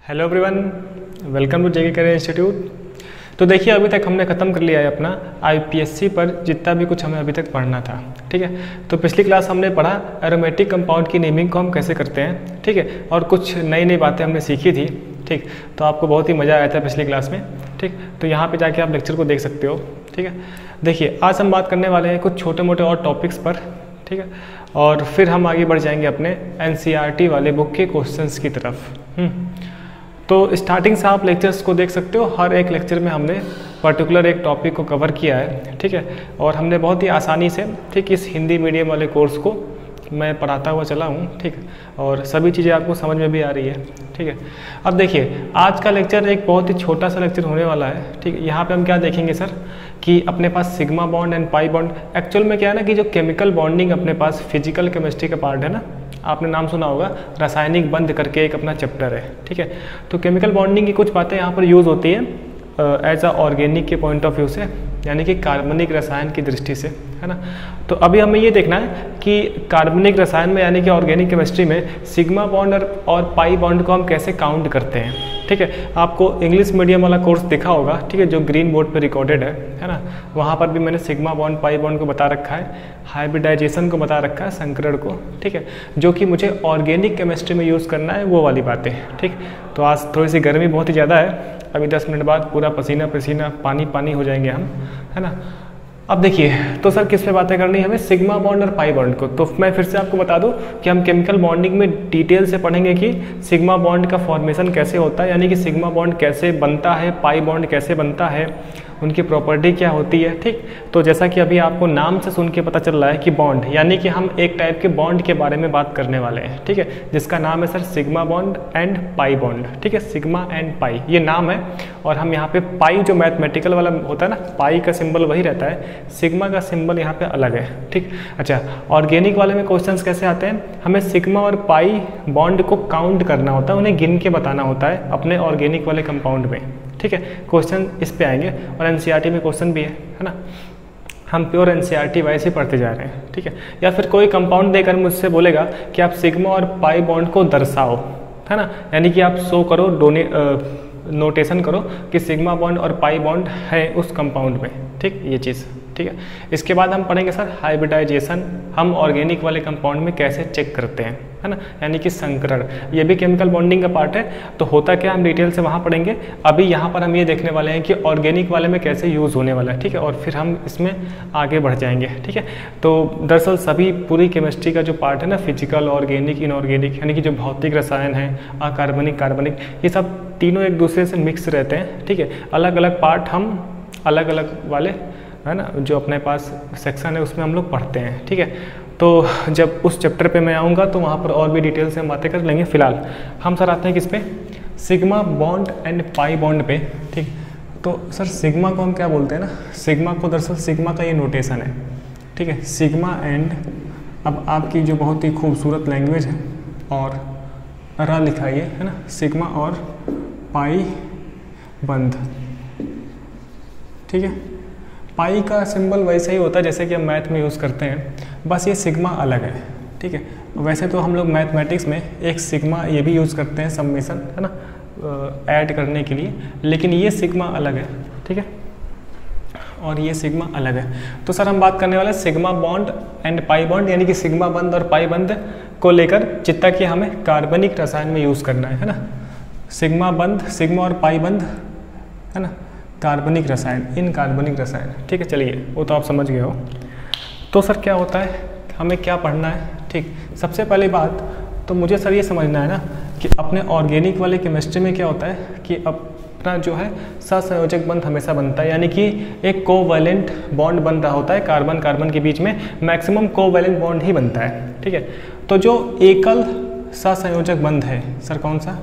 Hello everyone, welcome to JK career institute. तो देखिए, अभी तक हमने ख़त्म कर लिया है अपना आईपीएससी पर जितना भी कुछ हमें अभी तक पढ़ना था। ठीक है, तो पिछली क्लास हमने पढ़ा एरोमेटिक कंपाउंड की नेमिंग को हम कैसे करते हैं। ठीक है, और कुछ नई नई बातें हमने सीखी थी। ठीक, तो आपको बहुत ही मज़ा आया था पिछली क्लास में। ठीक, तो यहाँ पे जाके आप लेक्चर को देख सकते हो। ठीक है, देखिए आज हम बात करने वाले हैं कुछ छोटे मोटे और टॉपिक्स पर। ठीक है, और फिर हम आगे बढ़ जाएंगे अपने एनसीईआरटी वाले बुक के क्वेश्चंस की तरफ। तो स्टार्टिंग से आप लेक्चर्स को देख सकते हो। हर एक लेक्चर में हमने पर्टिकुलर एक टॉपिक को कवर किया है। ठीक है, और हमने बहुत ही आसानी से ठीक इस हिंदी मीडियम वाले कोर्स को मैं पढ़ाता हुआ चला हूँ। ठीक, और सभी चीज़ें आपको समझ में भी आ रही है। ठीक है, अब देखिए आज का लेक्चर एक बहुत ही छोटा सा लेक्चर होने वाला है। ठीक है, यहाँ पे हम क्या देखेंगे सर कि अपने पास sigma bond and pi bond, actual में क्या है ना कि जो केमिकल बॉन्डिंग अपने पास फिजिकल केमिस्ट्री का पार्ट है ना, आपने नाम सुना होगा रासायनिक बंध करके एक अपना चैप्टर है। ठीक है, तो केमिकल बॉन्डिंग की कुछ बातें यहाँ पर यूज़ होती है एज अ ऑर्गेनिक के पॉइंट ऑफ व्यू से, यानी कि कार्बनिक रसायन की दृष्टि से, है ना। तो अभी हमें ये देखना है कि कार्बनिक रसायन में यानी कि ऑर्गेनिक केमिस्ट्री में सिग्मा बॉन्ड और पाई बॉन्ड को हम कैसे काउंट करते हैं। ठीक है, आपको इंग्लिश मीडियम वाला कोर्स दिखा होगा, ठीक है, जो ग्रीन बोर्ड पे रिकॉर्डेड है ना। वहाँ पर भी मैंने सिग्मा बॉन्ड पाई बॉन्ड को बता रखा है, हाइब्रिडाइजेशन को बता रखा है, संकरण को। ठीक है, जो कि मुझे ऑर्गेनिक केमिस्ट्री में यूज़ करना है वो वाली बातें। ठीक, तो आज थोड़ी सी गर्मी बहुत ही ज़्यादा है, अभी 10 मिनट बाद पूरा पसीना पसीना पानी पानी हो जाएंगे हम, है ना। अब देखिए, तो सर किस पे बातें करनी है हमें, सिग्मा बॉन्ड और पाई बॉन्ड को। तो मैं फिर से आपको बता दूं कि हम केमिकल बॉन्डिंग में डिटेल से पढ़ेंगे कि सिग्मा बॉन्ड का फॉर्मेशन कैसे होता है, यानी कि सिग्मा बॉन्ड कैसे बनता है, पाई बॉन्ड कैसे बनता है, उनकी प्रॉपर्टी क्या होती है। ठीक, तो जैसा कि अभी आपको नाम से सुन के पता चल रहा है कि बॉन्ड, यानी कि हम एक टाइप के बॉन्ड के बारे में बात करने वाले हैं। ठीक है, जिसका नाम है sir sigma bond and pi bond. ठीक है, सिग्मा एंड पाई ये नाम है, और हम यहाँ पे पाई जो मैथमेटिकल वाला होता है ना, पाई का सिंबल वही रहता है, सिग्मा का सिंबल यहाँ पे अलग है। ठीक, अच्छा, ऑर्गेनिक वाले में क्वेश्चंस कैसे आते हैं, हमें सिग्मा और पाई बॉन्ड को काउंट करना होता है, उन्हें गिन के बताना होता है अपने ऑर्गेनिक वाले कंपाउंड में। ठीक है, क्वेश्चन इस पे आएंगे, और एनसीईआरटी में क्वेश्चन भी है ना। हम प्योर एनसीईआरटी वाइज ही पढ़ते जा रहे हैं। ठीक है, या फिर कोई कंपाउंड देकर मुझसे बोलेगा कि आप सिग्मा और पाई बॉन्ड को दर्शाओ, है ना, यानी कि आप शो करो, नोटेशन करो कि सिग्मा बॉन्ड और पाई बॉन्ड है उस कंपाउंड में। ठीक, ये चीज़ ठीक है। इसके बाद हम पढ़ेंगे सर हाइब्रिडाइजेशन, हम ऑर्गेनिक वाले कंपाउंड में कैसे चेक करते हैं, है ना, यानी कि संकरण, ये भी केमिकल बॉन्डिंग का पार्ट है। तो होता क्या हम डिटेल से वहाँ पढ़ेंगे। अभी यहाँ पर हम ये देखने वाले हैं कि ऑर्गेनिक वाले में कैसे यूज़ होने वाला है। ठीक है, और फिर हम इसमें आगे बढ़ जाएंगे। ठीक है, तो दरअसल सभी पूरी केमिस्ट्री का जो पार्ट है ना, फिजिकल, ऑर्गेनिक, इनऑर्गेनिक, यानी कि जो भौतिक रसायन है, अकार्बनिक, कार्बनिक, ये सब तीनों एक दूसरे से मिक्स रहते हैं। ठीक है, अलग अलग पार्ट हम अलग अलग वाले, है ना, जो अपने पास सेक्शन है उसमें हम लोग पढ़ते हैं। ठीक है, तो जब उस चैप्टर पे मैं आऊँगा तो वहाँ पर और भी डिटेल से हम बातें कर लेंगे। फिलहाल हम सर आते हैं किस पे, sigma bond and pi bond पे। ठीक, तो सर सिग्मा को हम क्या बोलते हैं ना, सिग्मा को दरअसल सिग्मा का ये नोटेशन है। ठीक है, सिग्मा एंड, अब आपकी जो बहुत ही खूबसूरत लैंग्वेज है और रा लिखाइए, है ना, सिग्मा और पाई बंध। ठीक है, पाई का सिंबल वैसे ही होता है जैसे कि हम मैथ में यूज़ करते हैं, बस ये सिग्मा अलग है। ठीक है, वैसे तो हम लोग मैथमेटिक्स में एक सिग्मा ये भी यूज़ करते हैं समेशन, है ना, ऐड करने के लिए, लेकिन ये सिग्मा अलग है। ठीक है, और ये सिग्मा अलग है। तो सर हम बात करने वाले हैं sigma bond and pi bond, यानी कि सिग्मा बंध और पाई बंध को लेकर, जितना कि हमें कार्बनिक रसायन में यूज़ करना है ना। सिग्मा बंध, सिग्मा और पाई बंध, है ना, कार्बनिक रसायन, इन कार्बनिक रसायन। ठीक है, चलिए वो तो आप समझ गए हो। तो सर क्या होता है, हमें क्या पढ़ना है। ठीक, सबसे पहली बात तो मुझे सर ये समझना है ना कि अपने ऑर्गेनिक वाले केमिस्ट्री में क्या होता है कि अपना जो है सहसंयोजक बंध हमेशा बनता है, यानी कि एक कोवैलेंट बॉन्ड बन रहा होता है कार्बन कार्बन के बीच में, मैक्सिमम कोवैलेंट बॉन्ड ही बनता है। ठीक है, तो जो एकल सहसंयोजक बंध है सर, कौन सा,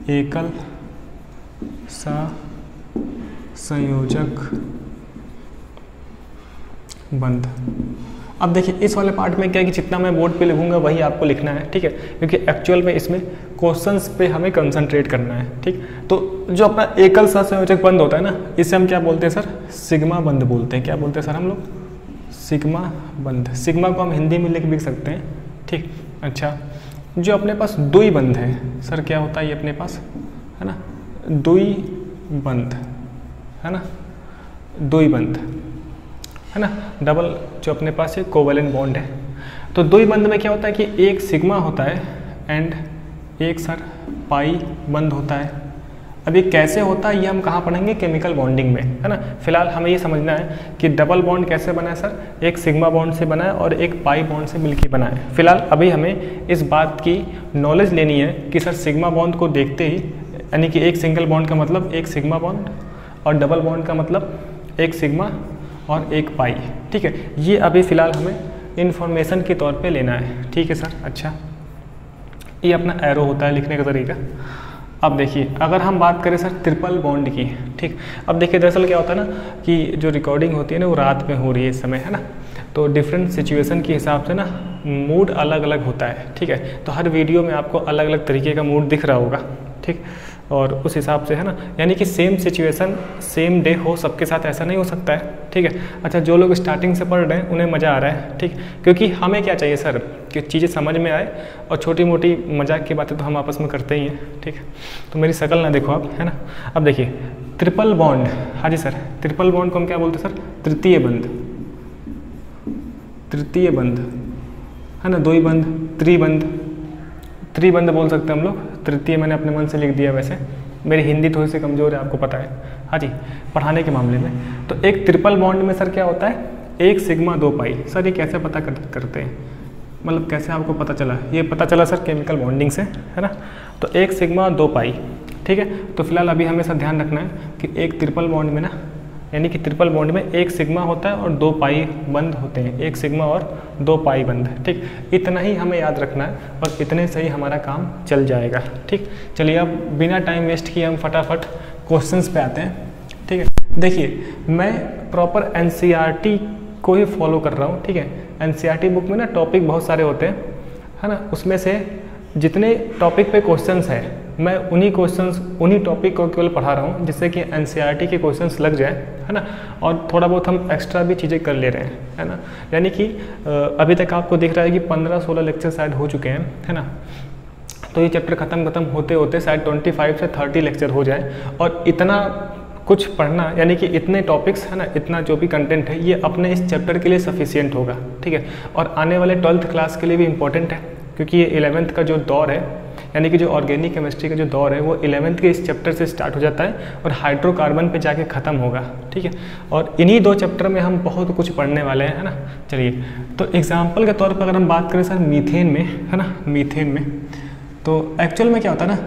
एकल संयोजक बंध। अब देखिए इस वाले पार्ट में क्या है कि जितना मैं बोर्ड पे लिखूंगा वही आपको लिखना है। ठीक है, क्योंकि एक्चुअल में इसमें क्वेश्चंस पे हमें कंसंट्रेट करना है। ठीक, तो जो अपना एकल सहसंयोजक बंध होता है ना, इसे हम क्या बोलते हैं सर, सिग्मा बंध बोलते हैं। क्या बोलते हैं सर हम लोग, सिग्मा बंध। सिग्मा को हम हिंदी में लिख भी सकते हैं। ठीक, अच्छा, जो अपने पास द्विबंध है सर, क्या होता है ये अपने पास, है ना, दुई बंध, है ना, दुई बंध, है ना, डबल जो अपने पास है कोवेलेंट बॉन्ड है। तो दुई बंध में क्या होता है कि एक सिग्मा होता है एंड एक सर पाई बंध होता है। अब ये कैसे होता है ये हम कहाँ पढ़ेंगे, केमिकल बॉन्डिंग में, है ना। फिलहाल हमें ये समझना है कि डबल बॉन्ड कैसे बना है सर, एक सिग्मा बॉन्ड से बना है और एक पाई बॉन्ड से मिलकर बना है। फिलहाल अभी हमें इस बात की नॉलेज लेनी है कि सर सिग्मा बॉन्ड को देखते ही, यानी कि एक सिंगल बॉन्ड का मतलब एक सिग्मा बॉन्ड और डबल बॉन्ड का मतलब एक सिग्मा और एक पाई, ठीक है। ये अभी फ़िलहाल हमें इन्फॉर्मेशन के तौर पे लेना है, ठीक है सर। अच्छा, ये अपना एरो होता है लिखने का तरीका। अब देखिए अगर हम बात करें सर ट्रिपल बॉन्ड की, ठीक। अब देखिए दरअसल क्या होता है ना कि जो रिकॉर्डिंग होती है ना वो रात में हो रही है इस समय, है ना, तो डिफरेंट सिचुएशन के हिसाब से ना मूड अलग अलग होता है, ठीक है। तो हर वीडियो में आपको अलग अलग तरीके का मूड दिख रहा होगा, ठीक, और उस हिसाब से, है ना, यानी कि सेम सिचुएशन सेम डे हो सबके साथ, ऐसा नहीं हो सकता है, ठीक है। अच्छा, जो लोग स्टार्टिंग से पढ़ रहे हैं उन्हें मज़ा आ रहा है, ठीक, क्योंकि हमें क्या चाहिए सर कि चीज़ें समझ में आए, और छोटी मोटी मजाक की बातें तो हम आपस में करते ही हैं, ठीक है। तो मेरी शक्ल ना देखो आप, है ना। अब देखिए ट्रिपल बॉन्ड, हाँ जी सर, ट्रिपल बॉन्ड को हम क्या बोलते हैं सर, तृतीय बंध, तृतीय बंध, है ना, दुई बंध, त्रिबंध, त्रिबंध बोल सकते हैं हम लोग। तृतीय मैंने अपने मन से लिख दिया, वैसे मेरी हिंदी थोड़ी सी कमज़ोर है आपको पता है, हाँ जी, पढ़ाने के मामले में। तो एक ट्रिपल बॉन्ड में सर क्या होता है, एक सिग्मा दो पाई। सर ये कैसे पता करते हैं, मतलब कैसे आपको पता चला, ये पता चला सर केमिकल बॉन्डिंग से, है ना। तो एक सिग्मा दो पाई, ठीक है। तो फिलहाल अभी हमें सर ध्यान रखना है कि एक ट्रिपल बॉन्ड में ना, यानी कि ट्रिपल बॉन्ड में एक सिग्मा होता है और दो पाई बंद होते हैं, एक सिग्मा और दो पाई बंद, ठीक। इतना ही हमें याद रखना है और इतने से ही हमारा काम चल जाएगा, ठीक। चलिए अब बिना टाइम वेस्ट किए हम फटाफट क्वेश्चंस पे आते हैं, ठीक है। देखिए मैं प्रॉपर एनसीईआरटी को ही फॉलो कर रहा हूँ, ठीक है। एनसीईआरटी बुक में ना टॉपिक बहुत सारे होते हैं, है ना, उसमें से जितने टॉपिक पे क्वेश्चंस हैं मैं उन्हीं टॉपिक को केवल पढ़ा रहा हूँ, जिससे कि एनसीईआरटी के क्वेश्चंस लग जाए, है ना, और थोड़ा बहुत हम एक्स्ट्रा भी चीज़ें कर ले रहे हैं, है ना। यानी कि अभी तक आपको दिख रहा है कि 15-16 लेक्चर शायद हो चुके हैं, है ना। तो ये चैप्टर ख़त्म होते होते शायद 25 से 30 लेक्चर हो जाए, और इतना कुछ पढ़ना, यानी कि इतने टॉपिक्स, है ना, इतना जो भी कंटेंट है ये अपने इस चैप्टर के लिए सफिशिएंट होगा, ठीक है। और आने वाले 12th क्लास के लिए भी इम्पोर्टेंट है, क्योंकि ये 11th का जो दौर है, यानी कि जो ऑर्गेनिक केमिस्ट्री का जो दौर है वो 11th के इस चैप्टर से स्टार्ट हो जाता है और हाइड्रोकार्बन पे जाके ख़त्म होगा, ठीक है। और इन्हीं 2 चैप्टर में हम बहुत कुछ पढ़ने वाले हैं, है ना। चलिए तो एग्जांपल के तौर पर अगर हम बात करें सर मीथेन में, है ना, मीथेन में तो एक्चुअल में क्या होता है ना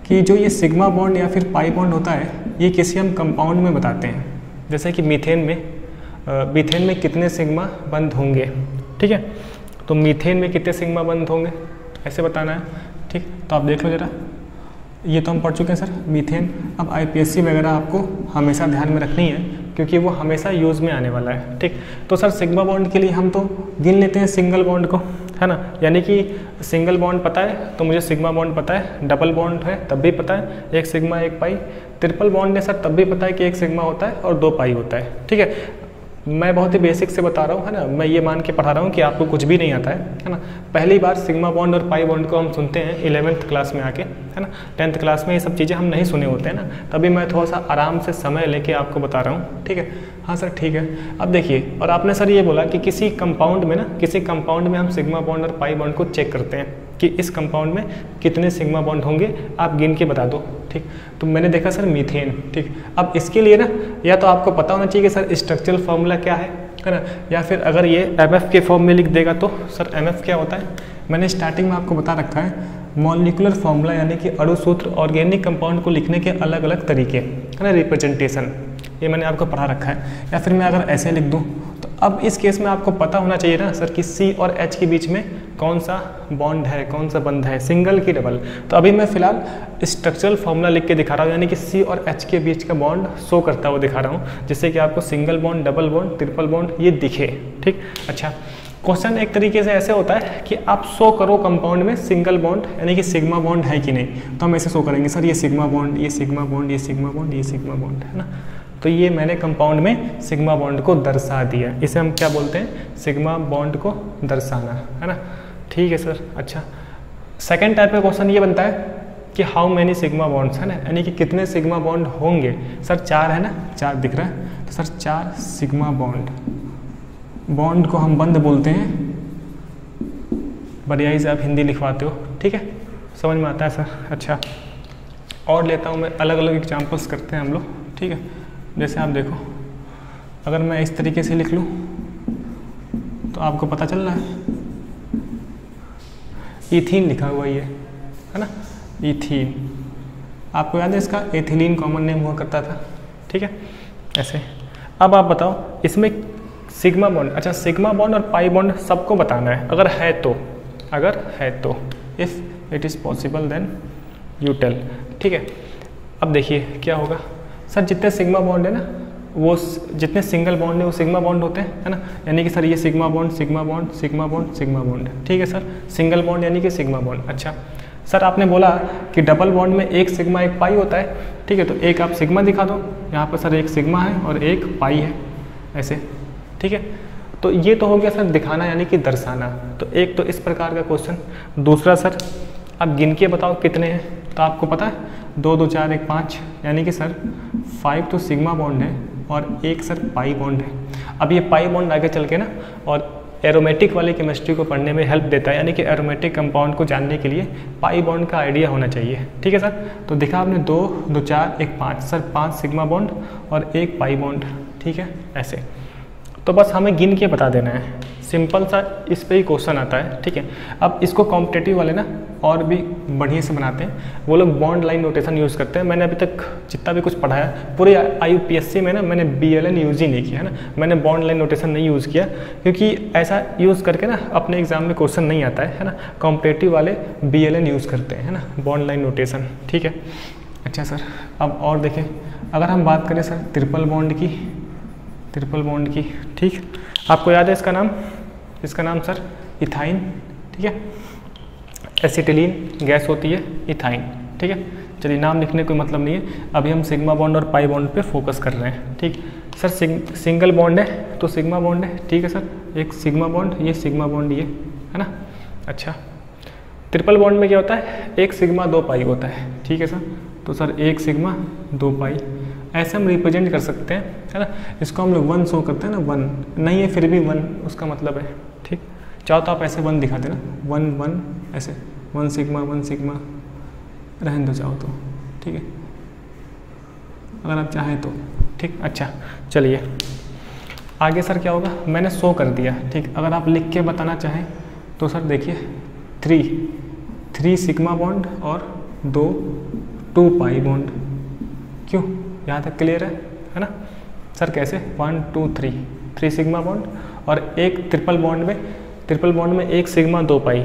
कि जो ये सिग्मा बॉन्ड या फिर पाई बॉन्ड होता है ये किसी हम कंपाउंड में बताते हैं, जैसे कि मीथेन में कितने सिग्मा बंद होंगे, ठीक है। तो मीथेन में कितने सिग्मा बंद होंगे ऐसे बताना है, ठीक। तो आप देख लो जरा, ये तो हम पढ़ चुके हैं सर मीथेन। अब आईपीएससी वगैरह आपको हमेशा ध्यान में रखनी है क्योंकि वो हमेशा यूज़ में आने वाला है, ठीक। तो सर सिग्मा बॉन्ड के लिए हम तो गिन लेते हैं सिंगल बॉन्ड को, है ना, यानी कि सिंगल बॉन्ड पता है तो मुझे सिग्मा बॉन्ड पता है, डबल बॉन्ड है तब भी पता है एक सिग्मा एक पाई, ट्रिपल बॉन्ड है सर तब भी पता है कि एक सिग्मा होता है और 2 पाई होता है, ठीक है। मैं बहुत ही बेसिक से बता रहा हूँ, है ना, मैं ये मान के पढ़ा रहा हूँ कि आपको कुछ भी नहीं आता है ना। पहली बार सिग्मा बॉन्ड और पाई बॉन्ड को हम सुनते हैं 11th क्लास में आके, है ना। 10th क्लास में ये सब चीज़ें हम नहीं सुने होते हैं ना, तभी मैं थोड़ा सा आराम से समय लेके आपको बता रहा हूँ, ठीक है। हाँ सर ठीक है। अब देखिए, और आपने सर ये बोला कि किसी कंपाउंड में हम सिग्मा बॉन्ड और पाई बॉन्ड को चेक करते हैं कि इस कंपाउंड में कितने सिग्मा बॉन्ड होंगे, आप गिन के बता दो, ठीक। तो मैंने देखा सर मीथेन, ठीक। अब इसके लिए ना या तो आपको पता होना चाहिए कि सर स्ट्रक्चरल फॉर्मूला क्या है ना, या फिर अगर ये एमएफ के फॉर्म में लिख देगा तो सर एमएफ क्या होता है मैंने स्टार्टिंग में आपको बता रखा है, मॉलिक्यूलर फॉर्मूला, यानी कि अणु सूत्र ऑर्गेनिक कंपाउंड को लिखने के अलग अलग तरीके, है ना, रिप्रेजेंटेशन, ये मैंने आपको पढ़ा रखा है। या फिर मैं अगर ऐसे लिख दूँ तो अब इस केस में आपको पता होना चाहिए ना सर कि C और H के बीच में कौन सा बॉन्ड है, कौन सा बंध है, सिंगल की डबल। तो अभी मैं फिलहाल स्ट्रक्चरल फॉर्मूला लिख के दिखा रहा हूँ, यानी कि C और H के बीच का बॉन्ड शो करता हुआ दिखा रहा हूँ, जिससे कि आपको single bond, double bond, triple bond ये दिखे, ठीक। अच्छा, क्वेश्चन एक तरीके से ऐसे होता है कि आप शो करो कंपाउंड में सिंगल बॉन्ड यानी कि सिग्मा बॉन्ड है कि नहीं, तो हम ऐसे शो करेंगे सर ये सिग्मा बॉन्ड, ये सिग्मा बॉन्ड, ये सिग्मा बॉन्ड, ये सिग्मा बॉन्ड, है ना। तो ये मैंने कंपाउंड में सिग्मा बॉन्ड को दर्शा दिया, इसे हम क्या बोलते हैं, सिग्मा बॉन्ड को दर्शाना, है ना। ठीक है सर। अच्छा, सेकेंड टाइप का क्वेश्चन ये बनता है कि हाउ मैनी सिग्मा बॉन्ड्स, है ना, यानी कि कितने सिग्मा बॉन्ड होंगे। सर 4 है ना, 4 दिख रहा है, तो सर 4 सिग्मा बॉन्ड, बॉन्ड को हम बंद बोलते हैं, बढ़िया से आप हिंदी लिखवाते हो, ठीक है, समझ में आता है सर। अच्छा, और लेता हूँ मैं, अलग अलग एग्जाम्पल्स करते हैं हम लोग, ठीक है। जैसे आप देखो, अगर मैं इस तरीके से लिख लूँ तो आपको पता चल रहा है, इथीन लिखा हुआ ये, है ना, इथीन। आपको याद है इसका एथिलीन कॉमन नेम हुआ करता था, ठीक है, ऐसे। अब आप बताओ इसमें सिग्मा बॉन्ड, अच्छा सिग्मा बॉन्ड और पाई बॉन्ड सबको बताना है, अगर है तो, if it is possible then you tell, ठीक है। अब देखिए क्या होगा सर, जितने सिग्मा बॉन्ड है ना, वो जितने सिंगल बॉन्ड है वो सिग्मा बॉन्ड होते हैं, है ना, यानी कि सर ये sigma bond sigma bond sigma bond sigma bond, ठीक है सर। सिंगल बॉन्ड यानी कि सिग्मा बॉन्ड। अच्छा सर, आपने बोला कि डबल बॉन्ड में एक सिग्मा एक पाई होता है, ठीक है, तो एक आप सिग्मा दिखा दो, यहाँ पर सर एक सिग्मा है और एक पाई है, ऐसे, ठीक है। तो ये तो हो गया सर दिखाना यानी कि दर्शाना, तो एक तो इस प्रकार का क्वेश्चन। दूसरा सर, आप गिन के बताओ कितने हैं, तो आपको पता है 2 2 4 1 5, यानी कि सर 5 तो सिग्मा बॉन्ड है और एक सर पाई बॉन्ड है। अब ये पाई बॉन्ड आगे चल के ना और एरोमेटिक वाली केमिस्ट्री को पढ़ने में हेल्प देता है, यानी कि एरोमेटिक कंपाउंड को जानने के लिए पाई बॉन्ड का आइडिया होना चाहिए, ठीक है सर। तो देखा आपने 2 2 4 1 5, सर 5 सिग्मा बॉन्ड और एक पाई बॉन्ड, ठीक है, ऐसे। तो बस हमें गिन के बता देना है, सिंपल सा इस पे ही क्वेश्चन आता है, ठीक है। अब इसको कॉम्पिटिटिव वाले ना और भी बढ़िया से बनाते हैं, वो लोग बॉन्ड लाइन नोटेशन यूज़ करते हैं। मैंने अभी तक जितना भी कुछ पढ़ा है पूरे IUPSC में ना, मैंने BLN यूज़ ही नहीं किया, है ना, मैंने बॉन्ड लाइन नोटेशन नहीं यूज़ किया, क्योंकि ऐसा यूज़ करके ना अपने एग्जाम में क्वेश्चन नहीं आता है ना। कॉम्पिटिटिव वाले BLN यूज़ करते हैं, है ना, बॉन्ड लाइन नोटेशन, ठीक है। अच्छा सर, अब और देखें, अगर हम बात करें सर ट्रिपल बॉन्ड की, ठीक, आपको याद है इसका नाम सर इथाइन, ठीक है। एसिटिलीन गैस होती है इथाइन, ठीक है। चलिए, नाम लिखने कोई मतलब नहीं है, अभी हम सिग्मा बॉन्ड और पाई बॉन्ड पे फोकस कर रहे हैं, ठीक। सर सिंगल बॉन्ड है तो सिग्मा बॉन्ड है, ठीक है सर, एक सिग्मा बॉन्ड, ये सिग्मा बॉन्ड, ये है ना। अच्छा, ट्रिपल बॉन्ड में क्या होता है, एक सिग्मा 2 पाई होता है, ठीक है सर। तो सर एक सिग्मा 2 पाई, ऐसे हम रिप्रेजेंट कर सकते हैं, है ना। इसको हम लोग 1 शो करते हैं ना, 1 नहीं है फिर भी 1 उसका मतलब है, ठीक। चाहो तो आप ऐसे 1 दिखा देना, 1 1 ऐसे, 1 सिग्मा रहने दो चाहो तो, ठीक है, अगर आप चाहें तो, ठीक। अच्छा चलिए आगे सर क्या होगा, मैंने शो कर दिया, ठीक। अगर आप लिख के बताना चाहें तो सर देखिए 3 सिग्मा बॉन्ड और 2 पाई बॉन्ड, क्यों, यहाँ तक क्लियर है ना सर। कैसे, 1 2 3 सिग्मा बॉन्ड और एक ट्रिपल बॉन्ड में एक सिग्मा 2 पाई,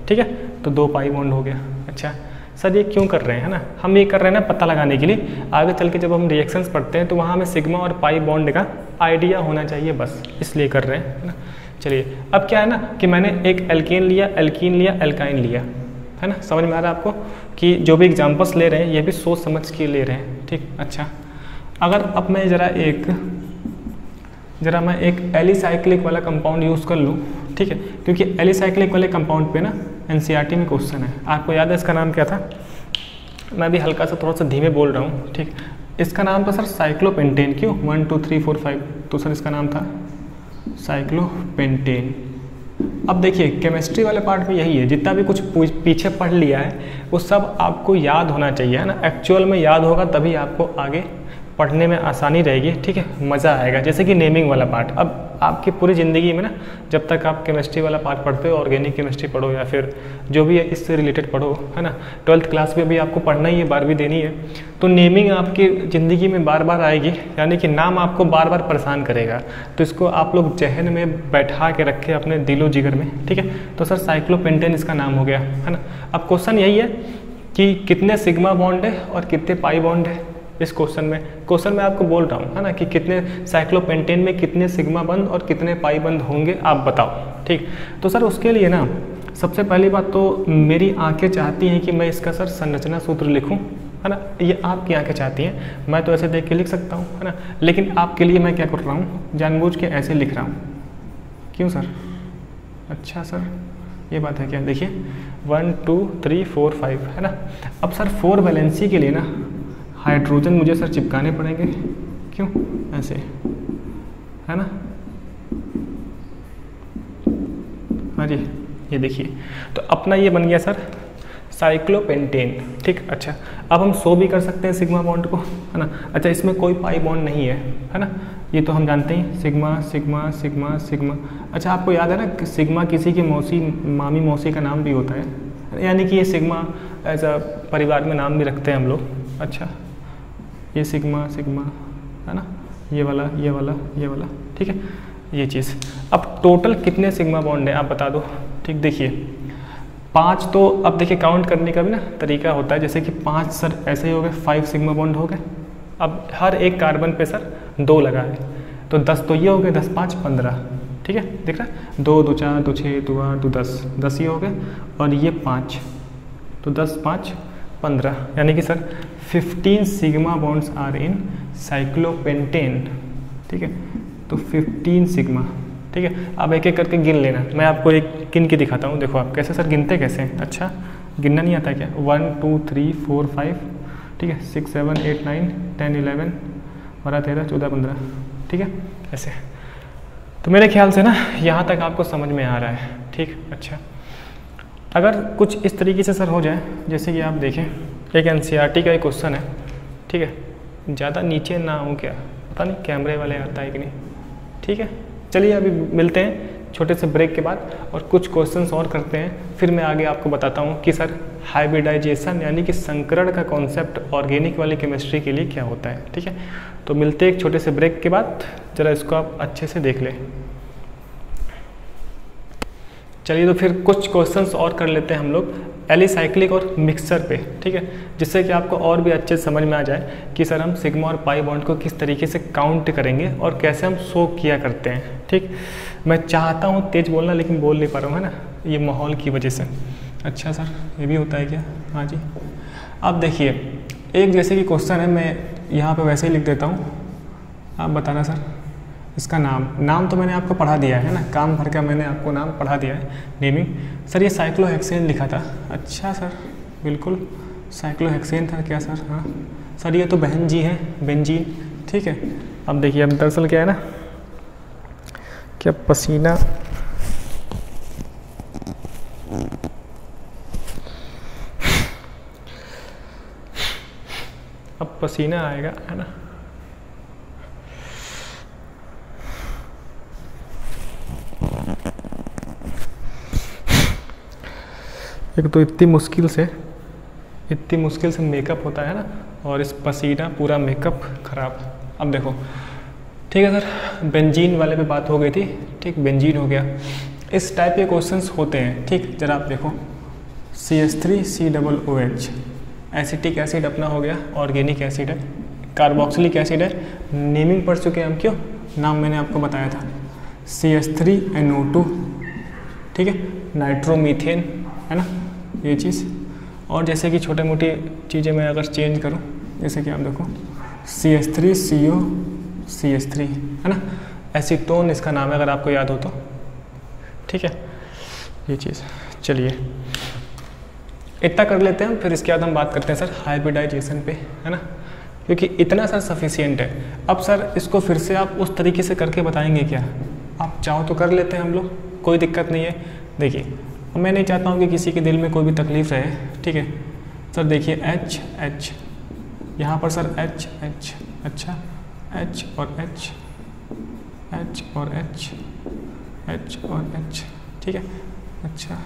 ठीक है, तो 2 पाई बॉन्ड हो गया। अच्छा सर, ये क्यों कर रहे हैं, है ना, हम ये कर रहे हैं ना पता लगाने के लिए, आगे चल के जब हम रिएक्शंस पढ़ते हैं तो वहाँ हमें सिग्मा और पाई बॉन्ड का आइडिया होना चाहिए, बस इसलिए कर रहे हैं, है ना। चलिए, अब क्या है ना कि मैंने एक एल्कीन लिया, एल्काइन लिया, है ना, समझ में आ रहा है आपको कि जो भी एग्जाम्पल्स ले रहे हैं ये भी सोच समझ के ले रहे हैं, ठीक। अच्छा, अगर अब मैं ज़रा मैं एक एलिसाइक्लिक वाला कंपाउंड यूज़ कर लूँ, ठीक है, क्योंकि एलिसाइक्लिक वाले कंपाउंड पे ना NCERT में क्वेश्चन है। आपको याद है इसका नाम क्या था, मैं भी हल्का सा थोड़ा सा धीमे बोल रहा हूँ, ठीक। इसका नाम था सर साइक्लोपेंटेन, क्यों, 1 2 3 4 5, तो सर इसका नाम था साइक्लोपेंटेन। अब देखिए केमिस्ट्री वाले पार्ट में यही है, जितना भी कुछ पीछे पढ़ लिया है वो सब आपको याद होना चाहिए, है ना। एक्चुअल में याद होगा तभी आपको आगे पढ़ने में आसानी रहेगी, ठीक है, मज़ा आएगा। जैसे कि नेमिंग वाला पार्ट, अब आपकी पूरी ज़िंदगी में ना जब तक आप केमिस्ट्री वाला पार्ट पढ़ते हो, ऑर्गेनिक केमिस्ट्री पढ़ो या फिर जो भी है इससे रिलेटेड पढ़ो, है ना, 12th क्लास में भी आपको पढ़ना ही है, 12वीं देनी है, तो नेमिंग आपकी ज़िंदगी में बार बार आएगी, यानी कि नाम आपको बार बार परेशान करेगा, तो इसको आप लोग जहन में बैठा के रखें अपने दिलो जिगर में, ठीक है। तो सर साइक्लोपेंटेन इसका नाम हो गया, है ना। अब क्वेश्चन यही है कि कितने सिग्मा बॉन्ड है और कितने पाई बॉन्ड है। इस क्वेश्चन में आपको बोल रहा हूँ, है ना, कि कितने साइक्लोपेंटेन में कितने सिग्मा बंद और कितने पाई बंद होंगे आप बताओ, ठीक। तो सर उसके लिए ना सबसे पहली बात तो मेरी आंखें चाहती हैं कि मैं इसका सर संरचना सूत्र लिखूं, है ना, ये आपकी आंखें चाहती हैं, मैं तो ऐसे देख के लिख सकता हूँ, है ना, लेकिन आपके लिए मैं क्या कर रहा हूँ, जानबूझ के ऐसे लिख रहा हूँ। क्यों सर? अच्छा सर, ये बात है क्या, देखिए 1 2 3 4 5 है ना। अब सर 4 वैलेंसी के लिए ना हाइड्रोजन मुझे सर चिपकाने पड़ेंगे, क्यों ऐसे, है ना। हाँ जी, ये देखिए, तो अपना ये बन गया सर साइक्लोपेंटेन, ठीक। अच्छा, अब हम शो भी कर सकते हैं सिग्मा बॉन्ड को, है ना। अच्छा, इसमें कोई पाई बॉन्ड नहीं है ना, ये तो हम जानते हैं, सिग्मा सिग्मा सिग्मा सिग्मा। अच्छा, आपको याद है ना कि सिग्मा किसी की मौसी, मामी मौसी का नाम भी होता है, यानी कि ये सिग्मा एज अ परिवार में नाम भी रखते हैं हम लोग। अच्छा, ये सिग्मा सिग्मा है ना, ये वाला ये वाला ये वाला, ठीक है, ये चीज़। अब टोटल कितने सिग्मा बॉन्ड है आप बता दो, ठीक। देखिए 5 तो अब देखिए काउंट करने का भी ना तरीका होता है, जैसे कि 5 सर ऐसे ही हो गए, 5 सिग्मा बॉन्ड हो गए। अब हर एक कार्बन पे सर 2 लगा है, तो 10 तो ये हो गए, 10 5 15, ठीक है, दिख रहा है, 2 2 4 2 6 2 8 2 10, 10 ये हो गए, और ये 5, तो 10 5 15, यानी कि sir 15 sigma bonds are in cyclopentane, ठीक है। तो 15 सिग्मा, ठीक है। अब एक एक करके गिन लेना, मैं आपको एक गिन के दिखाता हूँ। देखो आप कैसे सर गिनते कैसे हैं, अच्छा गिनना नहीं आता क्या, 1 2 3 4 5, ठीक है, 6 7 8 9 10 11 12 13 14 15, ठीक है, ऐसे। तो मेरे ख्याल से ना यहाँ तक आपको समझ में आ रहा है, ठीक। अच्छा, अगर कुछ इस तरीके से सर हो जाए, जैसे कि आप देखें एक NCERT का एक क्वेश्चन है, ठीक है, ज़्यादा नीचे ना हो क्या, पता नहीं कैमरे वाले आता है कि नहीं, ठीक है। चलिए अभी मिलते हैं छोटे से ब्रेक के बाद और कुछ क्वेश्चंस और करते हैं, फिर मैं आगे आपको बताता हूँ कि सर हाइब्रिडाइजेशन यानी कि संकरण का कॉन्सेप्ट ऑर्गेनिक वाली केमिस्ट्री के लिए क्या होता है, ठीक है। तो मिलते हैं एक छोटे से ब्रेक के बाद, ज़रा इसको आप अच्छे से देख लें। चलिए तो फिर कुछ क्वेश्चंस और कर लेते हैं हम लोग एलिसाइक्लिक और मिक्सचर पे, ठीक है, जिससे कि आपको और भी अच्छे से समझ में आ जाए कि सर हम सिग्मा और पाई बॉन्ड को किस तरीके से काउंट करेंगे और कैसे हम शो किया करते हैं, ठीक। मैं चाहता हूँ तेज़ बोलना, लेकिन बोल नहीं पा रहा हूँ, है ना, ये माहौल की वजह से। अच्छा सर, ये भी होता है क्या, हाँ जी। अब देखिए एक जैसे कि क्वेश्चन है, मैं यहाँ पर वैसे ही लिख देता हूँ, आप बताना सर इसका नाम तो मैंने आपको पढ़ा दिया है ना, काम भर का मैंने आपको नाम पढ़ा दिया है, नेमिंग। सर ये साइक्लोहेक्सेन लिखा था, अच्छा सर बिल्कुल साइक्लोहेक्सेन था क्या सर, हाँ सर ये तो बहन जी हैं, बेंजीन, ठीक है। अब देखिए अब दरअसल क्या है ना, क्या पसीना, अब पसीना आएगा, है ना। एक तो इतनी मुश्किल से मेकअप होता है ना, और इस पसीना पूरा मेकअप खराब। अब देखो, ठीक है सर, बेंजीन वाले पे बात हो गई थी, ठीक, बेंजीन हो गया। इस टाइप के क्वेश्चंस होते हैं, ठीक। जरा आप देखो CH3COOH, एसिटिक एसिड अपना हो गया, ऑर्गेनिक एसिड है, कार्बोक्सिलिक एसिड है, नेमिंग पढ़ चुके हैं हम, क्यों, नाम मैंने आपको बताया था, CH3NO2, ठीक है, नाइट्रोमीथेन, है ना, ये चीज़। और जैसे कि छोटे मोटी चीज़ें मैं अगर चेंज करूं, जैसे कि आप देखो CH3CO CH3, है ना, एसीटोन इसका नाम है अगर आपको याद हो तो, ठीक है, ये चीज़। चलिए इतना कर लेते हैं, फिर इसके बाद हम बात करते हैं सर हाइब्रिडाइजेशन पे, है ना, क्योंकि इतना सर सफिशियंट है। अब सर इसको फिर से आप उस तरीके से करके बताएंगे क्या, आप चाहो तो कर लेते हैं हम लोग, कोई दिक्कत नहीं है। देखिए मैं नहीं चाहता हूँ कि किसी के दिल में कोई भी तकलीफ़ रहे, ठीक है सर। देखिए H H, यहाँ पर सर H H, अच्छा H और H, H और H, H और H, ठीक है। अच्छा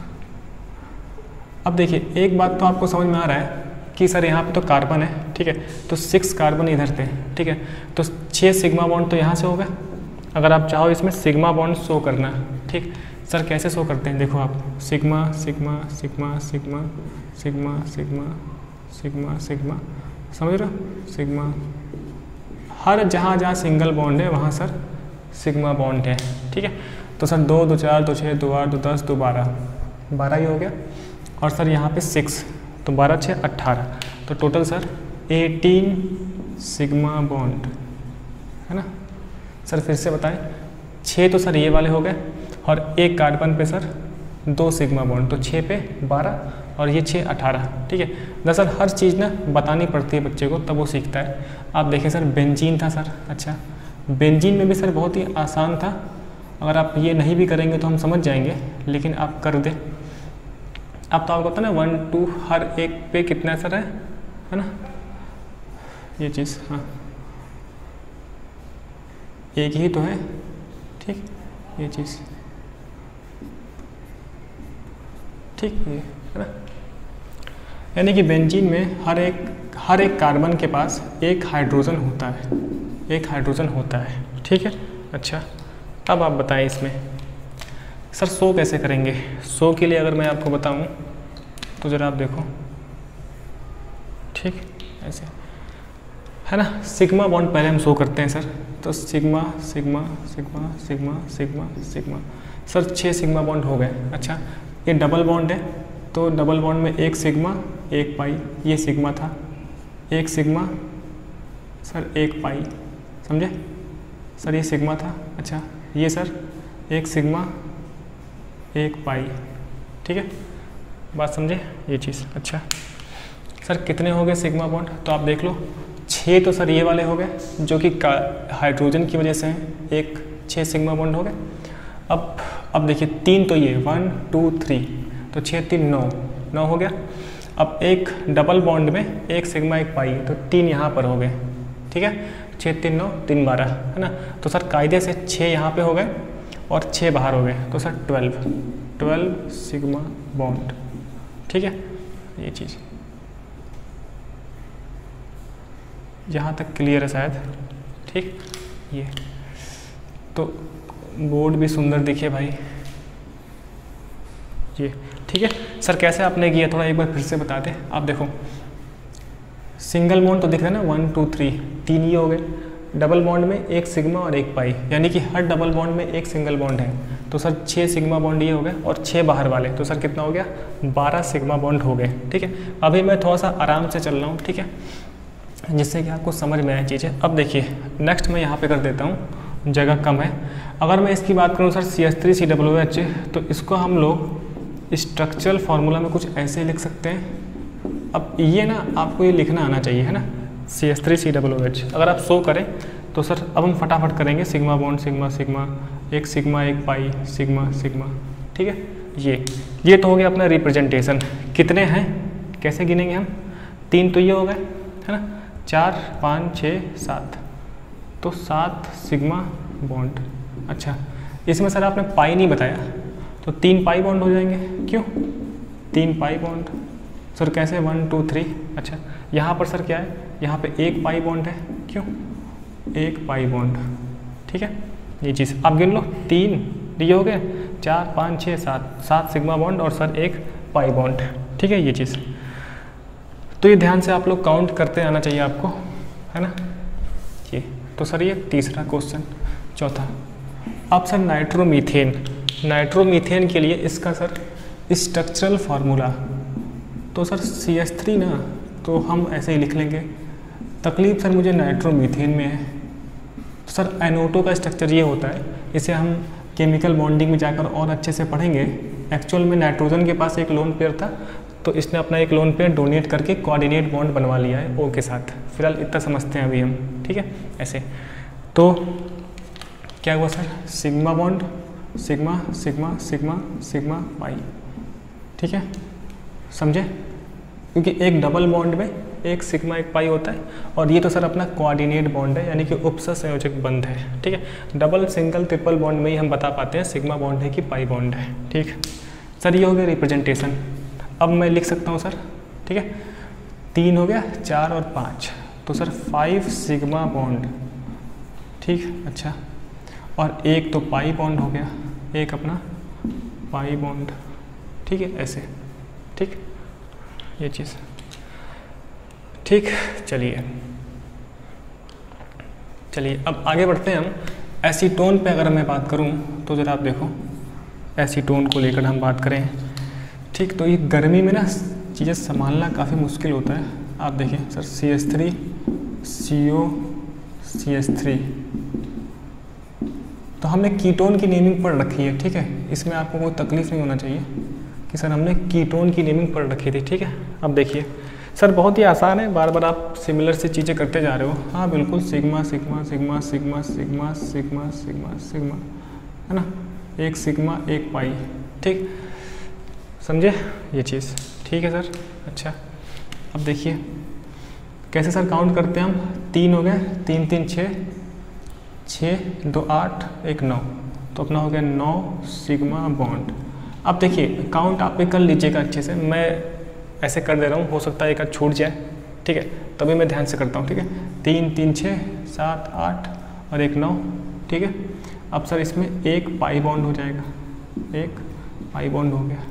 अब देखिए एक बात तो आपको समझ में आ रहा है कि सर यहाँ पे तो कार्बन है, ठीक है, तो 6 कार्बन इधर थे, ठीक है, तो 6 सिग्मा बॉन्ड तो यहाँ से हो गए। अगर आप चाहो इसमें सिग्मा बॉन्ड शो करना, ठीक सर, कैसे शो करते हैं, देखो आप sigma sigma sigma sigma sigma sigma sigma sigma, समझ रहे हो, सिग्मा, हर जहाँ जहाँ सिंगल बॉन्ड है वहाँ सर सिग्मा बॉन्ड है, ठीक है। तो सर 2 2 4 2 6 2 8 2 10 2 12 ही हो गया, और सर यहाँ पे 6, तो 12 6 18, तो टोटल सर 18 सिग्मा बॉन्ड, है ना। सर फिर से बताएं, 6 तो सर ये वाले हो गए, और एक कार्बन पे सर 2 सिग्मा बॉन्ड, तो 6 पे 12 और ये 6 18। ठीक है, दरअसल हर चीज़ ना बतानी पड़ती है बच्चे को, तब वो सीखता है। आप देखें सर बेंजीन था सर, अच्छा बेंजीन में भी सर बहुत ही आसान था, अगर आप ये नहीं भी करेंगे तो हम समझ जाएंगे, लेकिन आप कर दें। अब तो आपको पता ना 1 2 हर एक पे कितना असर है ना, ये चीज़, हाँ एक ही तो है, ठीक ये चीज़, ठीक ये है ना। यानी कि बेंजीन में हर एक कार्बन के पास एक हाइड्रोजन होता है, एक हाइड्रोजन होता है, ठीक है। अच्छा अब आप बताएं इसमें सर शो कैसे करेंगे। शो के लिए अगर मैं आपको बताऊं तो ज़रा आप देखो, ठीक ऐसे है ना, सिग्मा बॉन्ड पहले हम शो करते हैं सर, तो sigma sigma sigma sigma sigma sigma, sir 6 sigma bond हो गए। अच्छा ये डबल बॉन्ड है, तो डबल बॉन्ड में एक सिग्मा एक पाई, ये सिग्मा था, एक सिग्मा सर एक पाई, समझे सर, ये सिग्मा था। अच्छा ये सर एक सिग्मा एक पाई, ठीक है, बात समझे ये चीज़। अच्छा सर कितने हो गए सिग्मा बॉन्ड, तो आप देख लो 6 तो सर ये वाले हो गए जो कि हाइड्रोजन की वजह से हैं, एक 6 सिग्मा बॉन्ड हो गए। अब देखिए 3 तो ये 1 2 3, तो 6 3 9 हो गया। अब एक डबल बॉन्ड में एक सिग्मा एक पाई, तो 3 यहाँ पर हो गए, ठीक है, 6 3 9 3 12 है ना। तो सर कायदे से 6 यहाँ पे हो गए और 6 बाहर हो गए, तो सर 12 सिग्मा बॉन्ड, ठीक है, ये चीज़ यहाँ तक क्लियर है शायद, ठीक। ये तो बोर्ड भी सुंदर दिखे भाई, ये ठीक है। सर कैसे आपने किया थोड़ा एक बार फिर से बता दें। आप देखो सिंगल बॉन्ड तो दिख रहा है ना 1 2 3, 3 ये हो गए, डबल बॉन्ड में एक सिग्मा और एक पाई, यानी कि हर डबल बॉन्ड में एक सिंगल बॉन्ड है, तो सर 6 सिग्मा बॉन्ड ये हो गए और 6 बाहर वाले, तो सर कितना हो गया 12 सिग्मा बॉन्ड हो गए, ठीक है। अभी मैं थोड़ा सा आराम से चल रहा हूँ, ठीक है, जिससे कि आपको समझ में आए चीज़ें। अब देखिए नेक्स्ट मैं यहाँ पे कर देता हूँ, जगह कम है। अगर मैं इसकी बात करूँ सर CH3COOH, तो इसको हम लोग स्ट्रक्चरल फार्मूला में कुछ ऐसे लिख सकते हैं। अब ये ना आपको ये लिखना आना चाहिए, है ना, CH3COOH। अगर आप शो करें तो सर अब हम फटाफट करेंगे, सिग्मा बॉन्ड सिग्मा सिग्मा, एक सिग्मा एक पाई, सिग्मा सिग्मा, ठीक है। ये तो हो गया अपना रिप्रेजेंटेशन। कितने हैं कैसे गिनेंगे हम, 3 तो ये हो गए, है ना, 4 5 6 7, तो 7 सिग्मा बॉन्ड। अच्छा इसमें सर आपने पाई नहीं बताया, तो 3 पाई बॉन्ड हो जाएंगे, क्यों 3 पाई बॉन्ड सर, कैसे 1 2 3। अच्छा यहाँ पर सर क्या है, यहाँ पे एक पाई बॉन्ड है, क्यों एक पाई बॉन्ड, ठीक है, ये चीज़ आप गिन लो। 3 ये हो गए, 4 5 6 7 सिग्मा बॉन्ड और सर एक पाई बॉन्ड, ठीक है, ये चीज़। तो ये ध्यान से आप लोग काउंट करते आना चाहिए आपको, है ना। ये तो सर ये तीसरा क्वेश्चन। चौथा अब सर नाइट्रोमीथेन के लिए इसका सर स्ट्रक्चरल फार्मूला, तो सर CH3 ना, तो हम ऐसे ही लिख लेंगे। तकलीफ सर मुझे नाइट्रोमीथेन में है, तो सर NO2 का स्ट्रक्चर ये होता है, इसे हम केमिकल बॉन्डिंग में जाकर और अच्छे से पढ़ेंगे। एक्चुअल में नाइट्रोजन के पास एक लोन पेयर था, तो इसने अपना एक लोन पेयर डोनेट करके कोऑर्डिनेट बॉन्ड बनवा लिया है O के साथ। फिलहाल इतना समझते हैं अभी हम, ठीक है। ऐसे तो क्या हुआ sir, sigma bond sigma sigma sigma sigma pi, ठीक है, समझे, क्योंकि एक डबल बॉन्ड में एक सिग्मा एक पाई होता है, और ये तो सर अपना कोऑर्डिनेट बॉन्ड है, यानी कि उपसंयोजक बंध है, ठीक है। डबल सिंगल ट्रिपल बॉन्ड में ही हम बता पाते हैं सिग्मा बॉन्ड है कि पाई बॉन्ड है, ठीक सर। ये हो गया रिप्रेजेंटेशन। अब मैं लिख सकता हूँ सर, ठीक है, 3 हो गया, 4 और 5, तो सर 5 सिग्मा बॉन्ड, ठीक। अच्छा और एक तो पाई बॉन्ड हो गया, एक अपना पाई बॉन्ड, ठीक है, ऐसे, ठीक, ये चीज़, ठीक। चलिए अब आगे बढ़ते हैं हम। एसीटोन पे अगर मैं बात करूं तो ज़रा आप देखो, एसीटोन को लेकर हम बात करें, ठीक, तो ये गर्मी में ना चीज़ें संभालना काफ़ी मुश्किल होता है। आप देखिए सर CH3 CO CH3, तो हमने कीटोन की नेमिंग पढ़ रखी है, ठीक है, इसमें आपको कोई तकलीफ नहीं होना चाहिए कि सर हमने कीटोन की नेमिंग पढ़ रखी थी, ठीक है। अब देखिए सर बहुत ही आसान है, बार बार आप सिमिलर से चीज़ें करते जा रहे हो। हाँ बिल्कुल, sigma sigma sigma sigma sigma sigma sigma sigma, है ना, एक सिग्मा एक पाई, ठीक, समझे ये चीज़, ठीक है सर। अच्छा अब देखिए कैसे सर काउंट करते हैं हम, 3 हो गए, 3 3 6, 6 2 8 1 9, तो अपना हो गया 9 सिग्मा बॉन्ड। अब देखिए काउंट आप भी कर लीजिएगा अच्छे से, मैं ऐसे कर दे रहा हूँ, हो सकता है एक आध छूट जाए, ठीक है, तभी मैं ध्यान से करता हूँ, ठीक है। 3 3 6 7 8 और 1 9, ठीक है। अब सर इसमें एक पाई बॉन्ड हो जाएगा, एक पाई बॉन्ड हो गया,